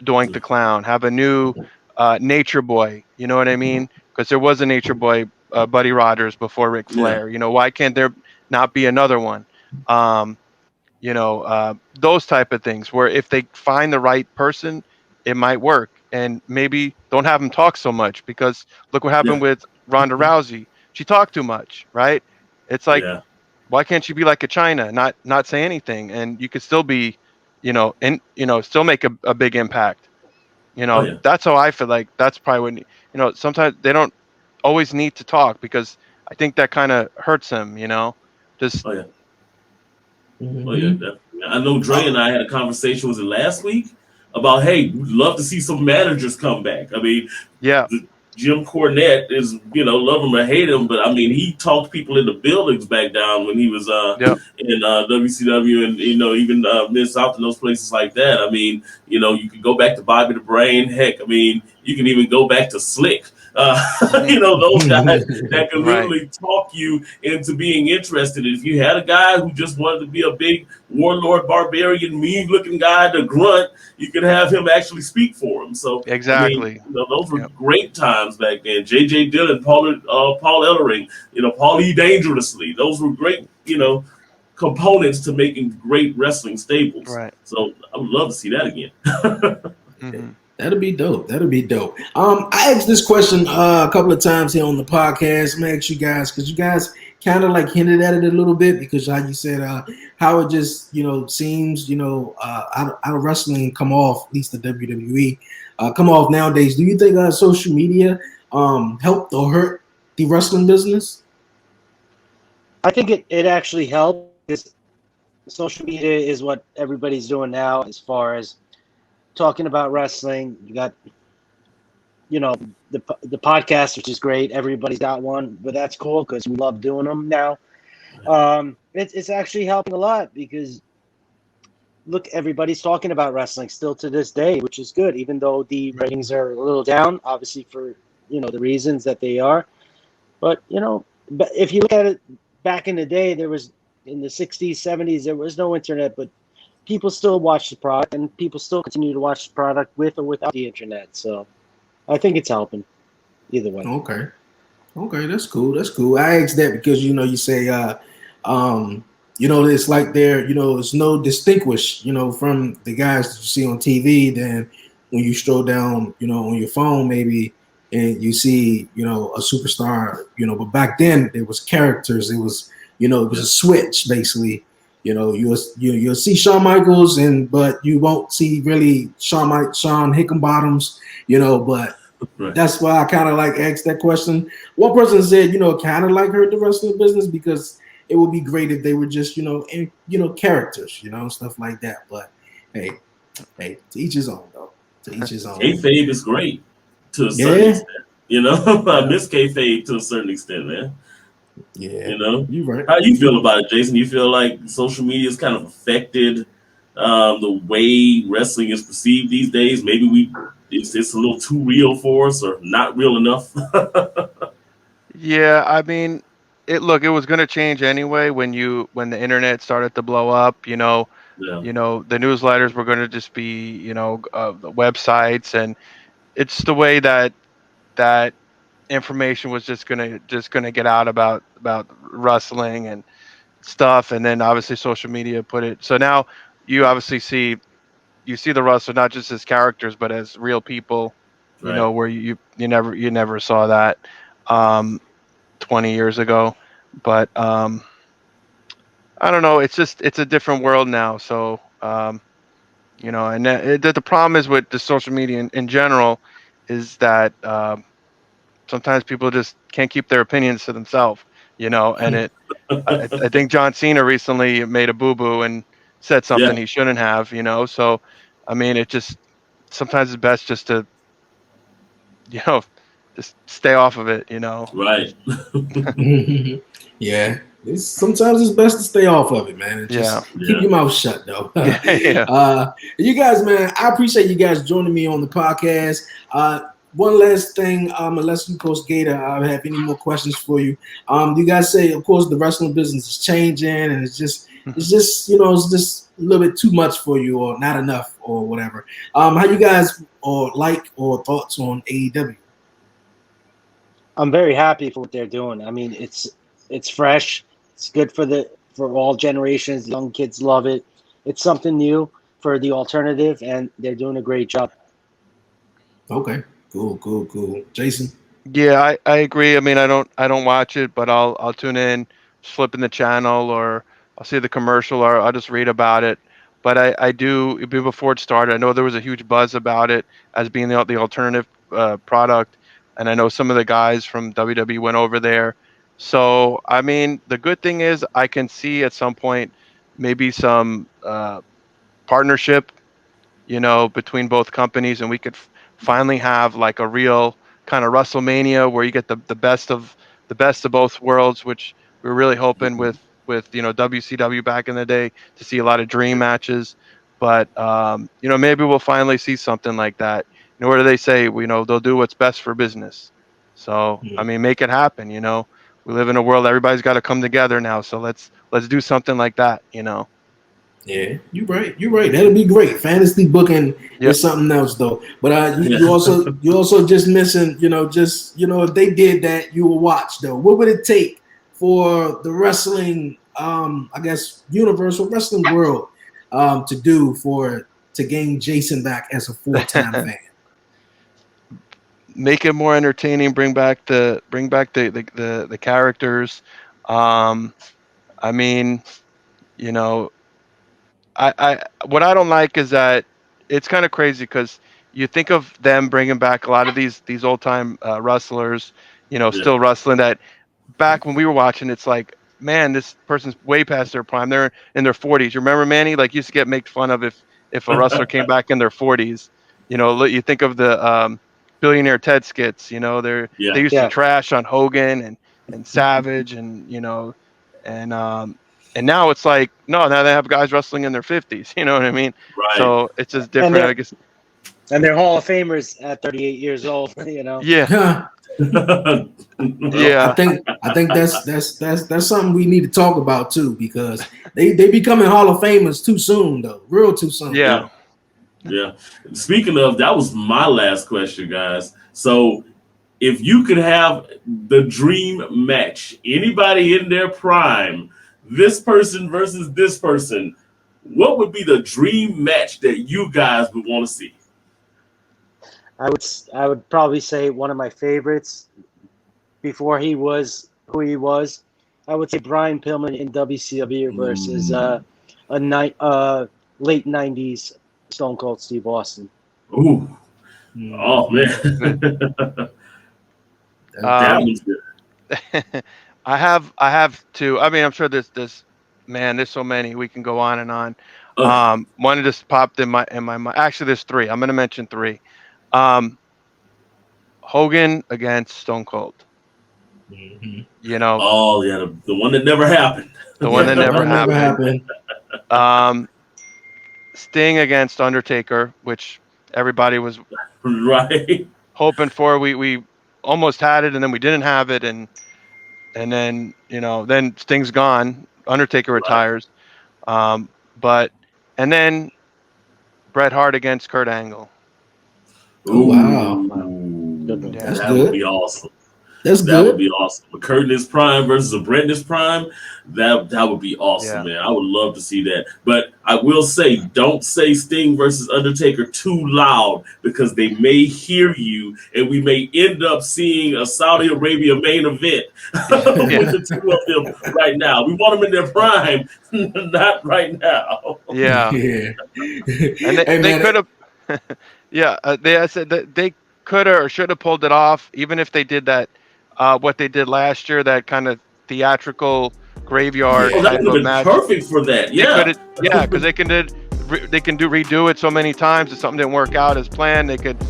Doink the Clown, have a new Nature Boy. You know what I mean? Because there was a Nature Boy Buddy Rogers before Ric Flair? You know, why can't there not be another one? Those type of things where if they find the right person, it might work. And maybe don't have them talk so much, because look what happened with Ronda Rousey. She talked too much, right? It's like, why can't you be like a China, not say anything, and you could still be, still make a big impact. That's how I feel like. That's probably when, sometimes they don't always need to talk, because I think that kind of hurts them. Just Oh yeah, definitely. I know Dre and I had a conversation, was it last week, about, hey, we'd love to see some managers come back. I mean, Jim Cornette is, love him or hate him, but I mean, he talked people in the buildings back down when he was in WCW, and even Mid-South and those places like that. I mean, you could go back to Bobby the Brain. Heck, I mean, you can even go back to Slick. Those guys that can literally talk you into being interested. If you had a guy who just wanted to be a big warlord, barbarian, mean-looking guy to grunt, you could have him actually speak for him. So exactly, I mean, those were great times back then. J.J. Dillon, Paul Ellering, Paul E. Dangerously. Those were great, components to making great wrestling stables. Right. So I would love to see that again. That'll be dope. I asked this question a couple of times here on the podcast. I'm gonna ask you guys, because you guys kind of like hinted at it a little bit, because how you said how it just seems out of wrestling come off, at least the WWE come off nowadays. Do you think social media helped or hurt the wrestling business? I think it actually helped, because social media is what everybody's doing now as far as talking about wrestling. You got, the podcast, which is great. Everybody's got one, but that's cool because we love doing them now. It's actually helping a lot, because look, everybody's talking about wrestling still to this day, which is good, even though the ratings are a little down, obviously for, the reasons that they are. But, but if you look at it back in the day, there was, in the 60s, 70s, there was no internet, but people still watch the product, and people still continue to watch the product with or without the internet. So I think it's helping either way. Okay, that's cool. I asked that because you say it's like it's no distinguish from the guys that you see on TV. Then when you stroll down on your phone maybe, and you see a superstar, but back then there was characters. It was it was a switch basically. You'll see Shawn Michaels, but you won't see really Shawn Hickenbottoms, but that's why I kind of like asked that question. One person said, kind of like hurt the wrestling business, because it would be great if they were just, characters, stuff like that. But hey, to each his own, though. To each his own. Kayfabe is great to a certain extent. I miss kayfabe to a certain extent, man. Yeah, you're right. How you feel about it, Jason? You feel like social media has kind of affected the way wrestling is perceived these days? Maybe it's a little too real for us, or not real enough. Yeah, I mean, it was going to change anyway when the internet started to blow up. The newsletters were going to just be the websites, and it's the way that information was just gonna get out about wrestling and stuff. And then obviously social media put it, so now you obviously see the wrestler not just as characters but as real people, where you never saw that 20 years ago. But I don't know, it's a different world now. So and the problem is with the social media in general is that sometimes people just can't keep their opinions to themselves, and I think John Cena recently made a boo-boo and said something he shouldn't have, so, I mean, it just, sometimes it's best just to, just stay off of it, Right. Yeah. Sometimes it's best to stay off of it, man. And just keep your mouth shut, though. You guys, man, I appreciate you guys joining me on the podcast. One last thing, unless you, Coach Gator, have any more questions for you. You guys say, of course, the wrestling business is changing, and it's just it's just a little bit too much for you, or not enough, or whatever. How you guys or thoughts on AEW? I'm very happy for what they're doing. I mean, it's fresh. It's good for all generations. Young kids love it. It's something new for the alternative, and they're doing a great job. Okay, cool. Jason. Yeah, I agree. I mean, I don't watch it, but I'll tune in, flipping the channel, or I'll see the commercial, or I'll just read about it. But I do before it started. I know there was a huge buzz about it as being the alternative product, and I know some of the guys from WWE went over there. So I mean, the good thing is I can see at some point maybe some partnership, between both companies, and we could finally have like a real kind of WrestleMania where you get the best of both worlds, which we're really hoping with WCW back in the day to see a lot of dream matches. But maybe we'll finally see something like that. What do they say? They'll do what's best for business. So I mean, make it happen. We live in a world everybody's got to come together now. So let's do something like that. Yeah, you're right. You're right. That'll be great. Fantasy booking Yep. is something else, though. But you also just missing. If they did that, you will watch though. What would it take for the wrestling, I guess, universal wrestling world, to gain Jason back as a full-time fan? Make it more entertaining. Bring back the characters. I mean, I what I don't like is that it's kind of crazy because you think of them bringing back a lot of these old time wrestlers, still wrestling, that back when we were watching, it's like, man, this person's way past their prime. They're in their 40s. You remember, Manny? Like, used to get made fun of if a wrestler came back in their 40s. You think of the Billionaire Ted skits. They used to trash on Hogan and Savage, and now it's like, no, now they have guys wrestling in their 50s. You know what I mean? Right. So it's just different, I guess. And they're Hall of Famers at 38 years old. Yeah. Yeah. I think that's something we need to talk about too, because they becoming Hall of Famers too soon, though, real too soon. Yeah. Yeah. Speaking of, that was my last question, guys. So if you could have the dream match, anybody in their prime, this person versus this person, what would be the dream match that you guys would want to see? I would probably say one of my favorites before he was who he was. I would say Brian Pillman in WCW versus late 90s Stone Cold Steve Austin. Ooh. Oh, man. That was good. I have two. I mean, I'm sure there's so many. We can go on and on. One just popped in my mind. Actually, there's three. I'm going to mention three. Hogan against Stone Cold. Oh yeah, the one that never happened. The one that never happened. Sting against Undertaker, which everybody was right hoping for. We almost had it, and then we didn't have it, and then then Sting's gone. Undertaker retires. And then Bret Hart against Kurt Angle. Oh, wow. That good. would be awesome. That would be awesome. A Kurt in his prime versus a Bret in his prime. That would be awesome, man. I would love to see that. But I will say, don't say Sting versus Undertaker too loud, because they may hear you, and we may end up seeing a Saudi Arabia main event with the two of them right now. We want them in their prime, not right now. Yeah. And they could have. I said that they could have or should have pulled it off, even if they did that. What they did last year, that kind of theatrical graveyard type of match. Perfect for that. Because they can redo it so many times if something didn't work out as planned. They could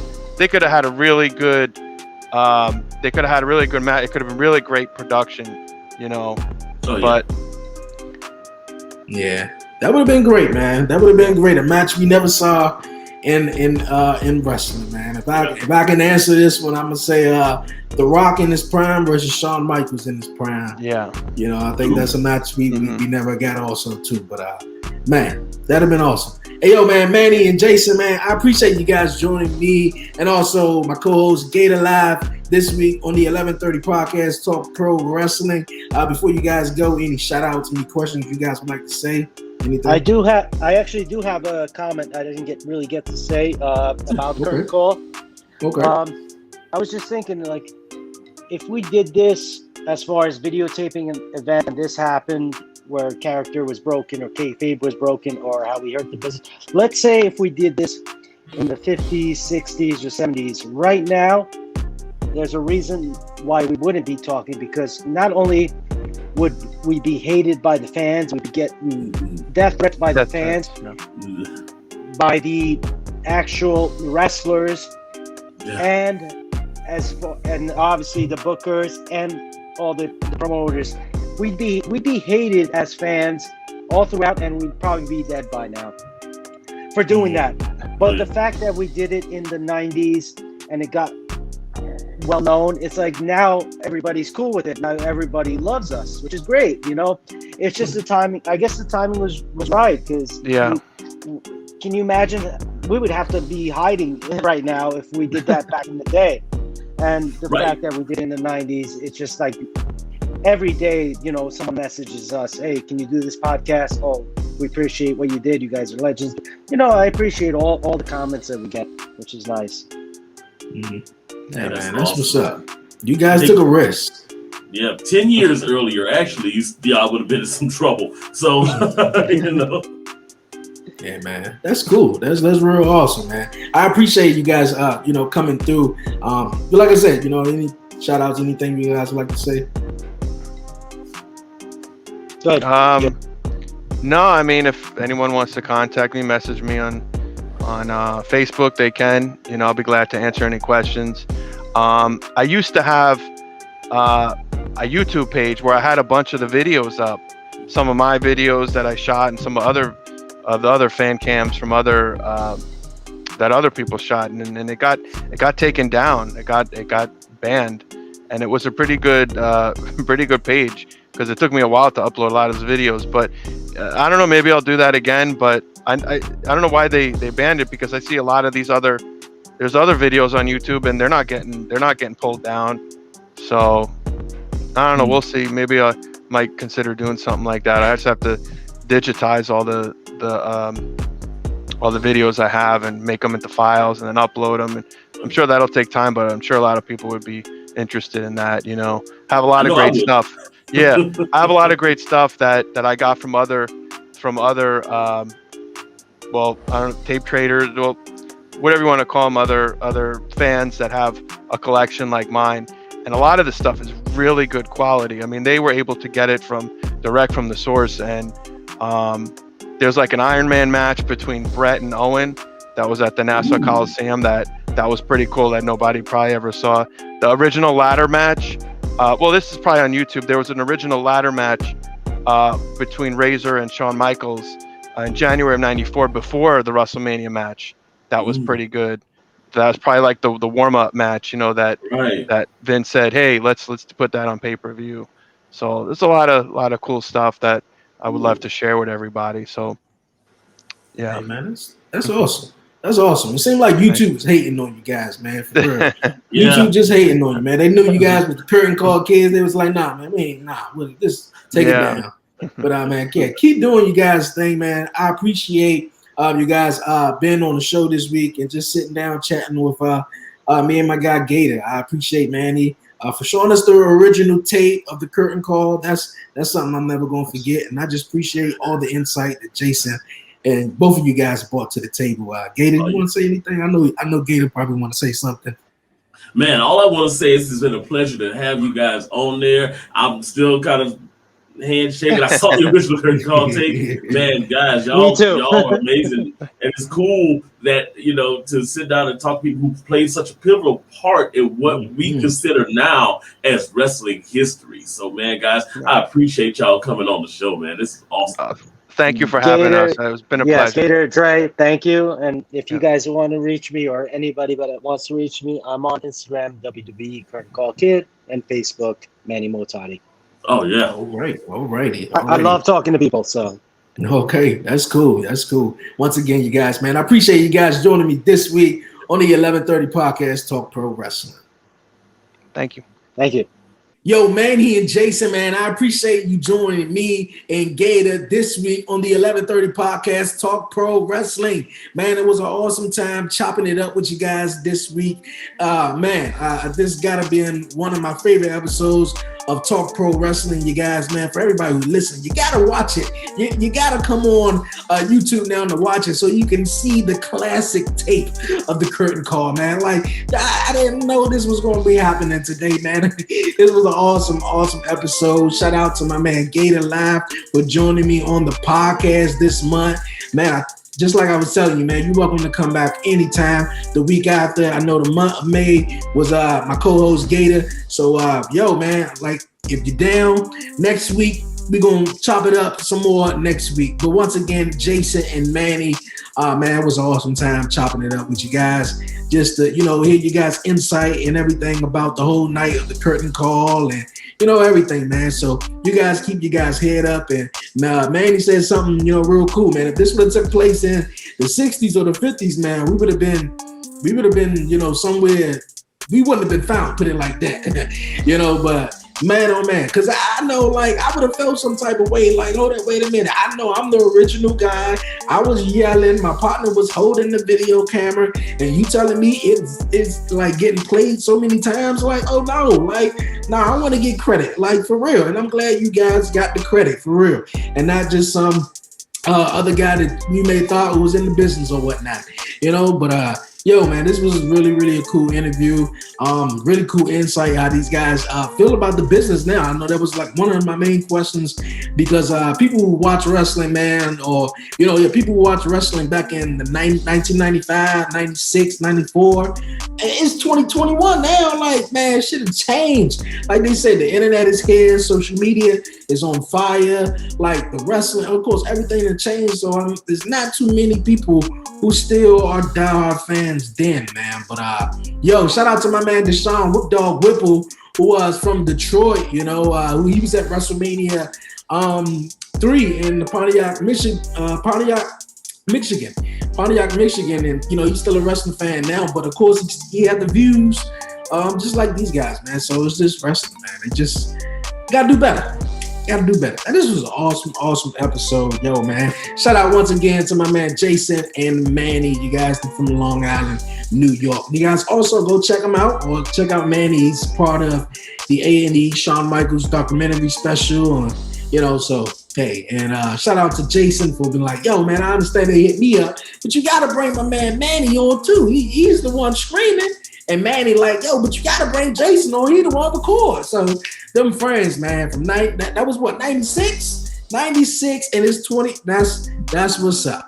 have had a really good. They could have had a really good match. It could have been really great production, But that would have been great, man. That would have been great. A match we never saw in wrestling, man. If I can answer this one, I'm gonna say The Rock in his prime versus Shawn Michaels in his prime. Yeah. I think that's a match we never got also too. But man, That'd have been awesome. Hey, yo, man, Manny and Jason, man, I appreciate you guys joining me and also my co-host Gator Live this week on the 1130 podcast, Talk Pro Wrestling. Before you guys go, any shout outs, any questions you guys would like to say? Anything? I actually do have a comment I didn't really get to say about Curtain Call. Okay. I was just thinking, like, if we did this as far as videotaping an event and this happened where character was broken or kayfabe was broken or how we hurt the business. Let's say if we did this in the 50s, 60s, or 70s, right now, there's a reason why we wouldn't be talking, because not only would we be hated by the fans, we'd be getting death threats by the fans, by the actual wrestlers, and obviously the bookers and all the promoters. We'd be hated as fans all throughout, and we'd probably be dead by now for doing that. But the fact that we did it in the 90s and it got well known, it's like now everybody's cool with it. Now everybody loves us, which is great. You know, it's just the timing. I guess the timing was right, because can you imagine? We would have to be hiding right now if we did that back in the day. And the fact that we did it in the 90s, it's just like every day, you know, someone messages us, hey, can you do this podcast? Oh, we appreciate what you did. You guys are legends. You know, I appreciate all the comments that we get, which is nice. Mm-hmm. Yeah, man, that's what's up. You guys took a risk. Yeah, 10 years earlier, actually, y'all would have been in some trouble. So, you know. Yeah, man, that's cool. That's real awesome, man. I appreciate you guys, you know, coming through. But like I said, you know, any shout outs, anything you guys would like to say? No, I mean, if anyone wants to contact me, message me on Facebook, they can. You know, I'll be glad to answer any questions. I used to have a YouTube page where I had a bunch of the videos up, some of my videos that I shot and some of the other fan cams from other that other people shot, and it got taken down. It got banned, and it was a pretty good page, because it took me a while to upload a lot of those videos. But I don't know, maybe I'll do that again. But I don't know why they banned it, because I see a lot of there's other videos on YouTube, and they're not getting pulled down. So I don't know. We'll see. Maybe I might consider doing something like that. I just have to digitize all the videos I have and make them into files and then upload them. And I'm sure that'll take time, but I'm sure a lot of people would be interested in that. You know, have a lot of great stuff. Yeah, I have a lot of great stuff that I got from other well, I don't know, tape traders, well, whatever you want to call them, other fans that have a collection like mine. And a lot of the stuff is really good quality. I mean, they were able to get it direct from the source. And there's like an Iron Man match between Brett and Owen that was at the Nassau Coliseum that was pretty cool, that nobody probably ever saw. The original ladder match, well, this is probably on YouTube. There was an original ladder match between Razor and Shawn Michaels in January of '94 before the WrestleMania match. That was pretty good. That was probably like the warm-up match, you know, that Vince said, hey, let's put that on pay-per-view. So there's a lot of cool stuff that I would love to share with everybody. So yeah, hey, man, that's awesome. That's awesome. It seemed like YouTube was hating on you guys, man. For real. YouTube just hating on you, man. They knew you guys with the Curtain Call kids. They was like, nah, man, we'll just take it down. But man, keep doing you guys' thing, man. I appreciate you guys being on the show this week and just sitting down chatting with me and my guy Gator. I appreciate Manny for showing us the original tape of the Curtain Call. That's something I'm never gonna forget. And I just appreciate all the insight that Jason and both of you guys brought to the table. Gator, you want to say anything? I know Gator probably want to say something. Man, all I want to say is it's been a pleasure to have you guys on there. I'm still kind of handshaking. I saw the original Curtain Call tape. Man, guys, y'all are amazing. And it's cool that, you know, to sit down and talk to people who played such a pivotal part in what we consider now as wrestling history. So, man, guys, I appreciate y'all coming on the show, man. This is awesome. Thank you for having us. It's been a pleasure. Gator, Dre, thank you. And if you guys want to reach me, or anybody that wants to reach me, I'm on Instagram, WWE Curtain Call Kid, and Facebook, Manny Mohtadi. Oh, yeah. All righty. I love talking to people, so. Okay, that's cool. That's cool. Once again, you guys, man, I appreciate you guys joining me this week on the 1130 podcast, Talk Pro Wrestling. Thank you. Thank you. Yo, Manny and Jason, man, I appreciate you joining me and Gator this week on the 1130 podcast, Talk Pro Wrestling. Man, it was an awesome time chopping it up with you guys this week. This got to be in one of my favorite episodes of Talk Pro Wrestling, you guys, man. For everybody who listens, you got to watch it. You got to come on YouTube now to watch it so you can see the classic tape of the curtain call, man. Like, I didn't know this was going to be happening today, man. This was an awesome episode. Shout out to my man Gator Live for joining me on the podcast this month. Man, just like I was telling you, man, you're welcome to come back anytime. The week after, I know the month of May was my co-host Gator. So, yo, man, like, if you're down, next week, we're going to chop it up some more next week. But once again, Jason and Manny, man, it was an awesome time chopping it up with you guys. Just to, hear you guys' insight and everything about the whole night of the curtain call and, everything, man. So you guys keep your guys' head up. And Manny said something, real cool, man. If this would have took place in the 60s or the 50s, man, we would have been, somewhere, we wouldn't have been found, put it like that, but man, oh man, because I know, like, I would have felt some type of way, like, hold on, wait a minute, I know I'm the original guy, I was yelling, my partner was holding the video camera, and you telling me it's like getting played so many times, like, oh no, like, I want to get credit, like, for real, and I'm glad you guys got the credit, for real, and not just some other guy that you may thought was in the business or whatnot, but yo, man, this was really a cool interview. Really cool insight how these guys feel about the business now. I know that was like one of my main questions because people who watch wrestling, man, or, people who watch wrestling back in the 1995, 96, 94, it's 2021 now. Like, man, shit has changed. Like they say, the internet is here. Social media is on fire. Like the wrestling, of course, everything has changed. So there's not too many people who still are diehard fans then, man. But yo, shout out to my man Deshaun Whip Dog Whipple, who was from Detroit, who he was at WrestleMania 3 in Pontiac, Michigan. And he's still a wrestling fan now, but of course he had the views just like these guys, man. So it's just wrestling, man. It just gotta do better. And this was an awesome episode, yo, man. Shout out once again to my man Jason and Manny. You guys from Long Island, New York. You guys also go check them out, or check out Manny. He's part of the A&E Shawn Michaels documentary special, so hey, and shout out to Jason for being like, yo, man, I understand they hit me up, but you gotta bring my man Manny on too. He's the one screaming. And Manny like, yo, but you gotta bring Jason on. He the one record. So them friends, man, from that was what, 96? 96 and it's 20. That's what's up.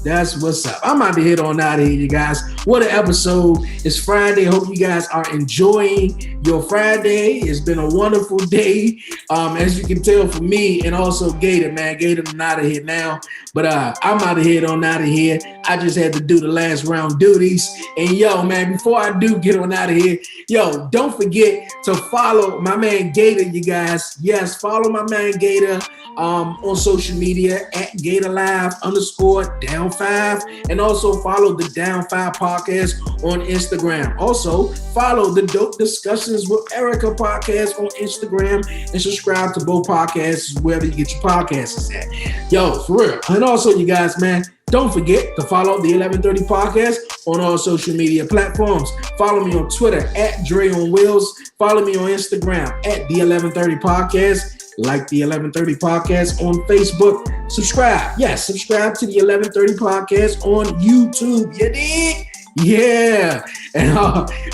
That's what's up. I'm out to head on out of here, you guys. What an episode. It's Friday. Hope you guys are enjoying your Friday. It's been a wonderful day. As you can tell from me and also Gator, man. Gator, I'm out of here now. But I'm out of here on out of here. I just had to do the last round duties. And yo, man, before I do get on out of here, yo, don't forget to follow my man Gator, you guys. Yes, follow my man Gator on social media at GatorLive_down5, and also follow the Down 5 podcast on Instagram. Also follow the Dope Discussions with Erica podcast on Instagram, and subscribe to both podcasts wherever you get your podcasts at. Yo, for real. And also, you guys, man, don't forget to follow the 1130 podcast on all social media platforms. Follow me on Twitter at Dre on Wheels. Follow me on Instagram at the 1130 podcast. Like the 1130 podcast on Facebook. Subscribe. Yes, subscribe to the 1130 podcast on YouTube. You dig? Yeah. And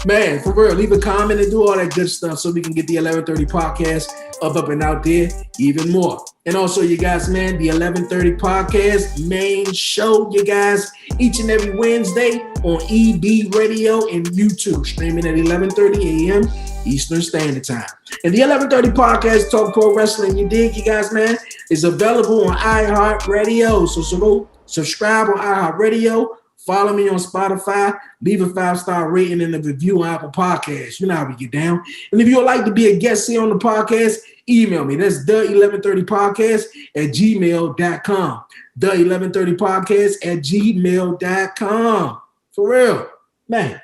man, for real, leave a comment and do all that good stuff so we can get the 1130 podcast up and out there even more. And also, you guys, man, the 1130 podcast main show, you guys, each and every Wednesday on EB Radio and YouTube, streaming at 11:30 a.m. Eastern Standard Time. And the 1130 podcast, Talk Pro Wrestling, you dig, you guys, man, is available on iHeartRadio. So go subscribe on iHeartRadio. Follow me on Spotify. Leave a 5-star rating and a review on Apple Podcasts. You know how we get down. And if you would like to be a guest here on the podcast, email me. That's the1130podcast at gmail.com. The1130podcast at gmail.com. For real. Man,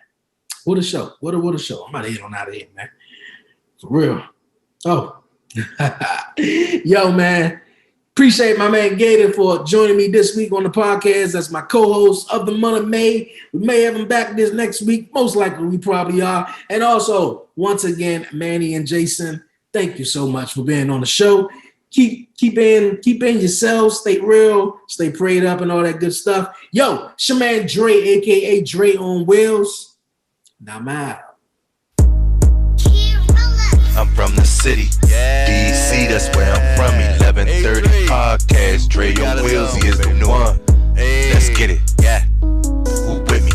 what a show. What a show. I'm out of here, man. For real. Oh. Yo, man. Appreciate my man Gator for joining me this week on the podcast. That's my co-host of the month of May. We may have him back this next week. Most likely we probably are. And also, once again, Manny and Jason, thank you so much for being on the show. Keep in yourselves, stay real, stay prayed up and all that good stuff. Yo, it's your man Dre, aka Dre on Wheels. Now I'm out. I'm from the city, DC, that's where I'm from. 1130 podcast, Dre on Wheels, he is the one. Let's get it, yeah. Who with me?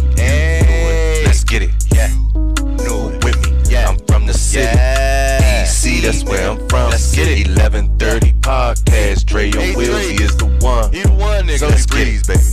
Let's get it, yeah. Who with me? Yeah. I'm from the city, DC, that's where I'm from. Let's get it. 1130 podcast, Dre on Wheels, he is the one. He the one, nigga. Let's get it, baby.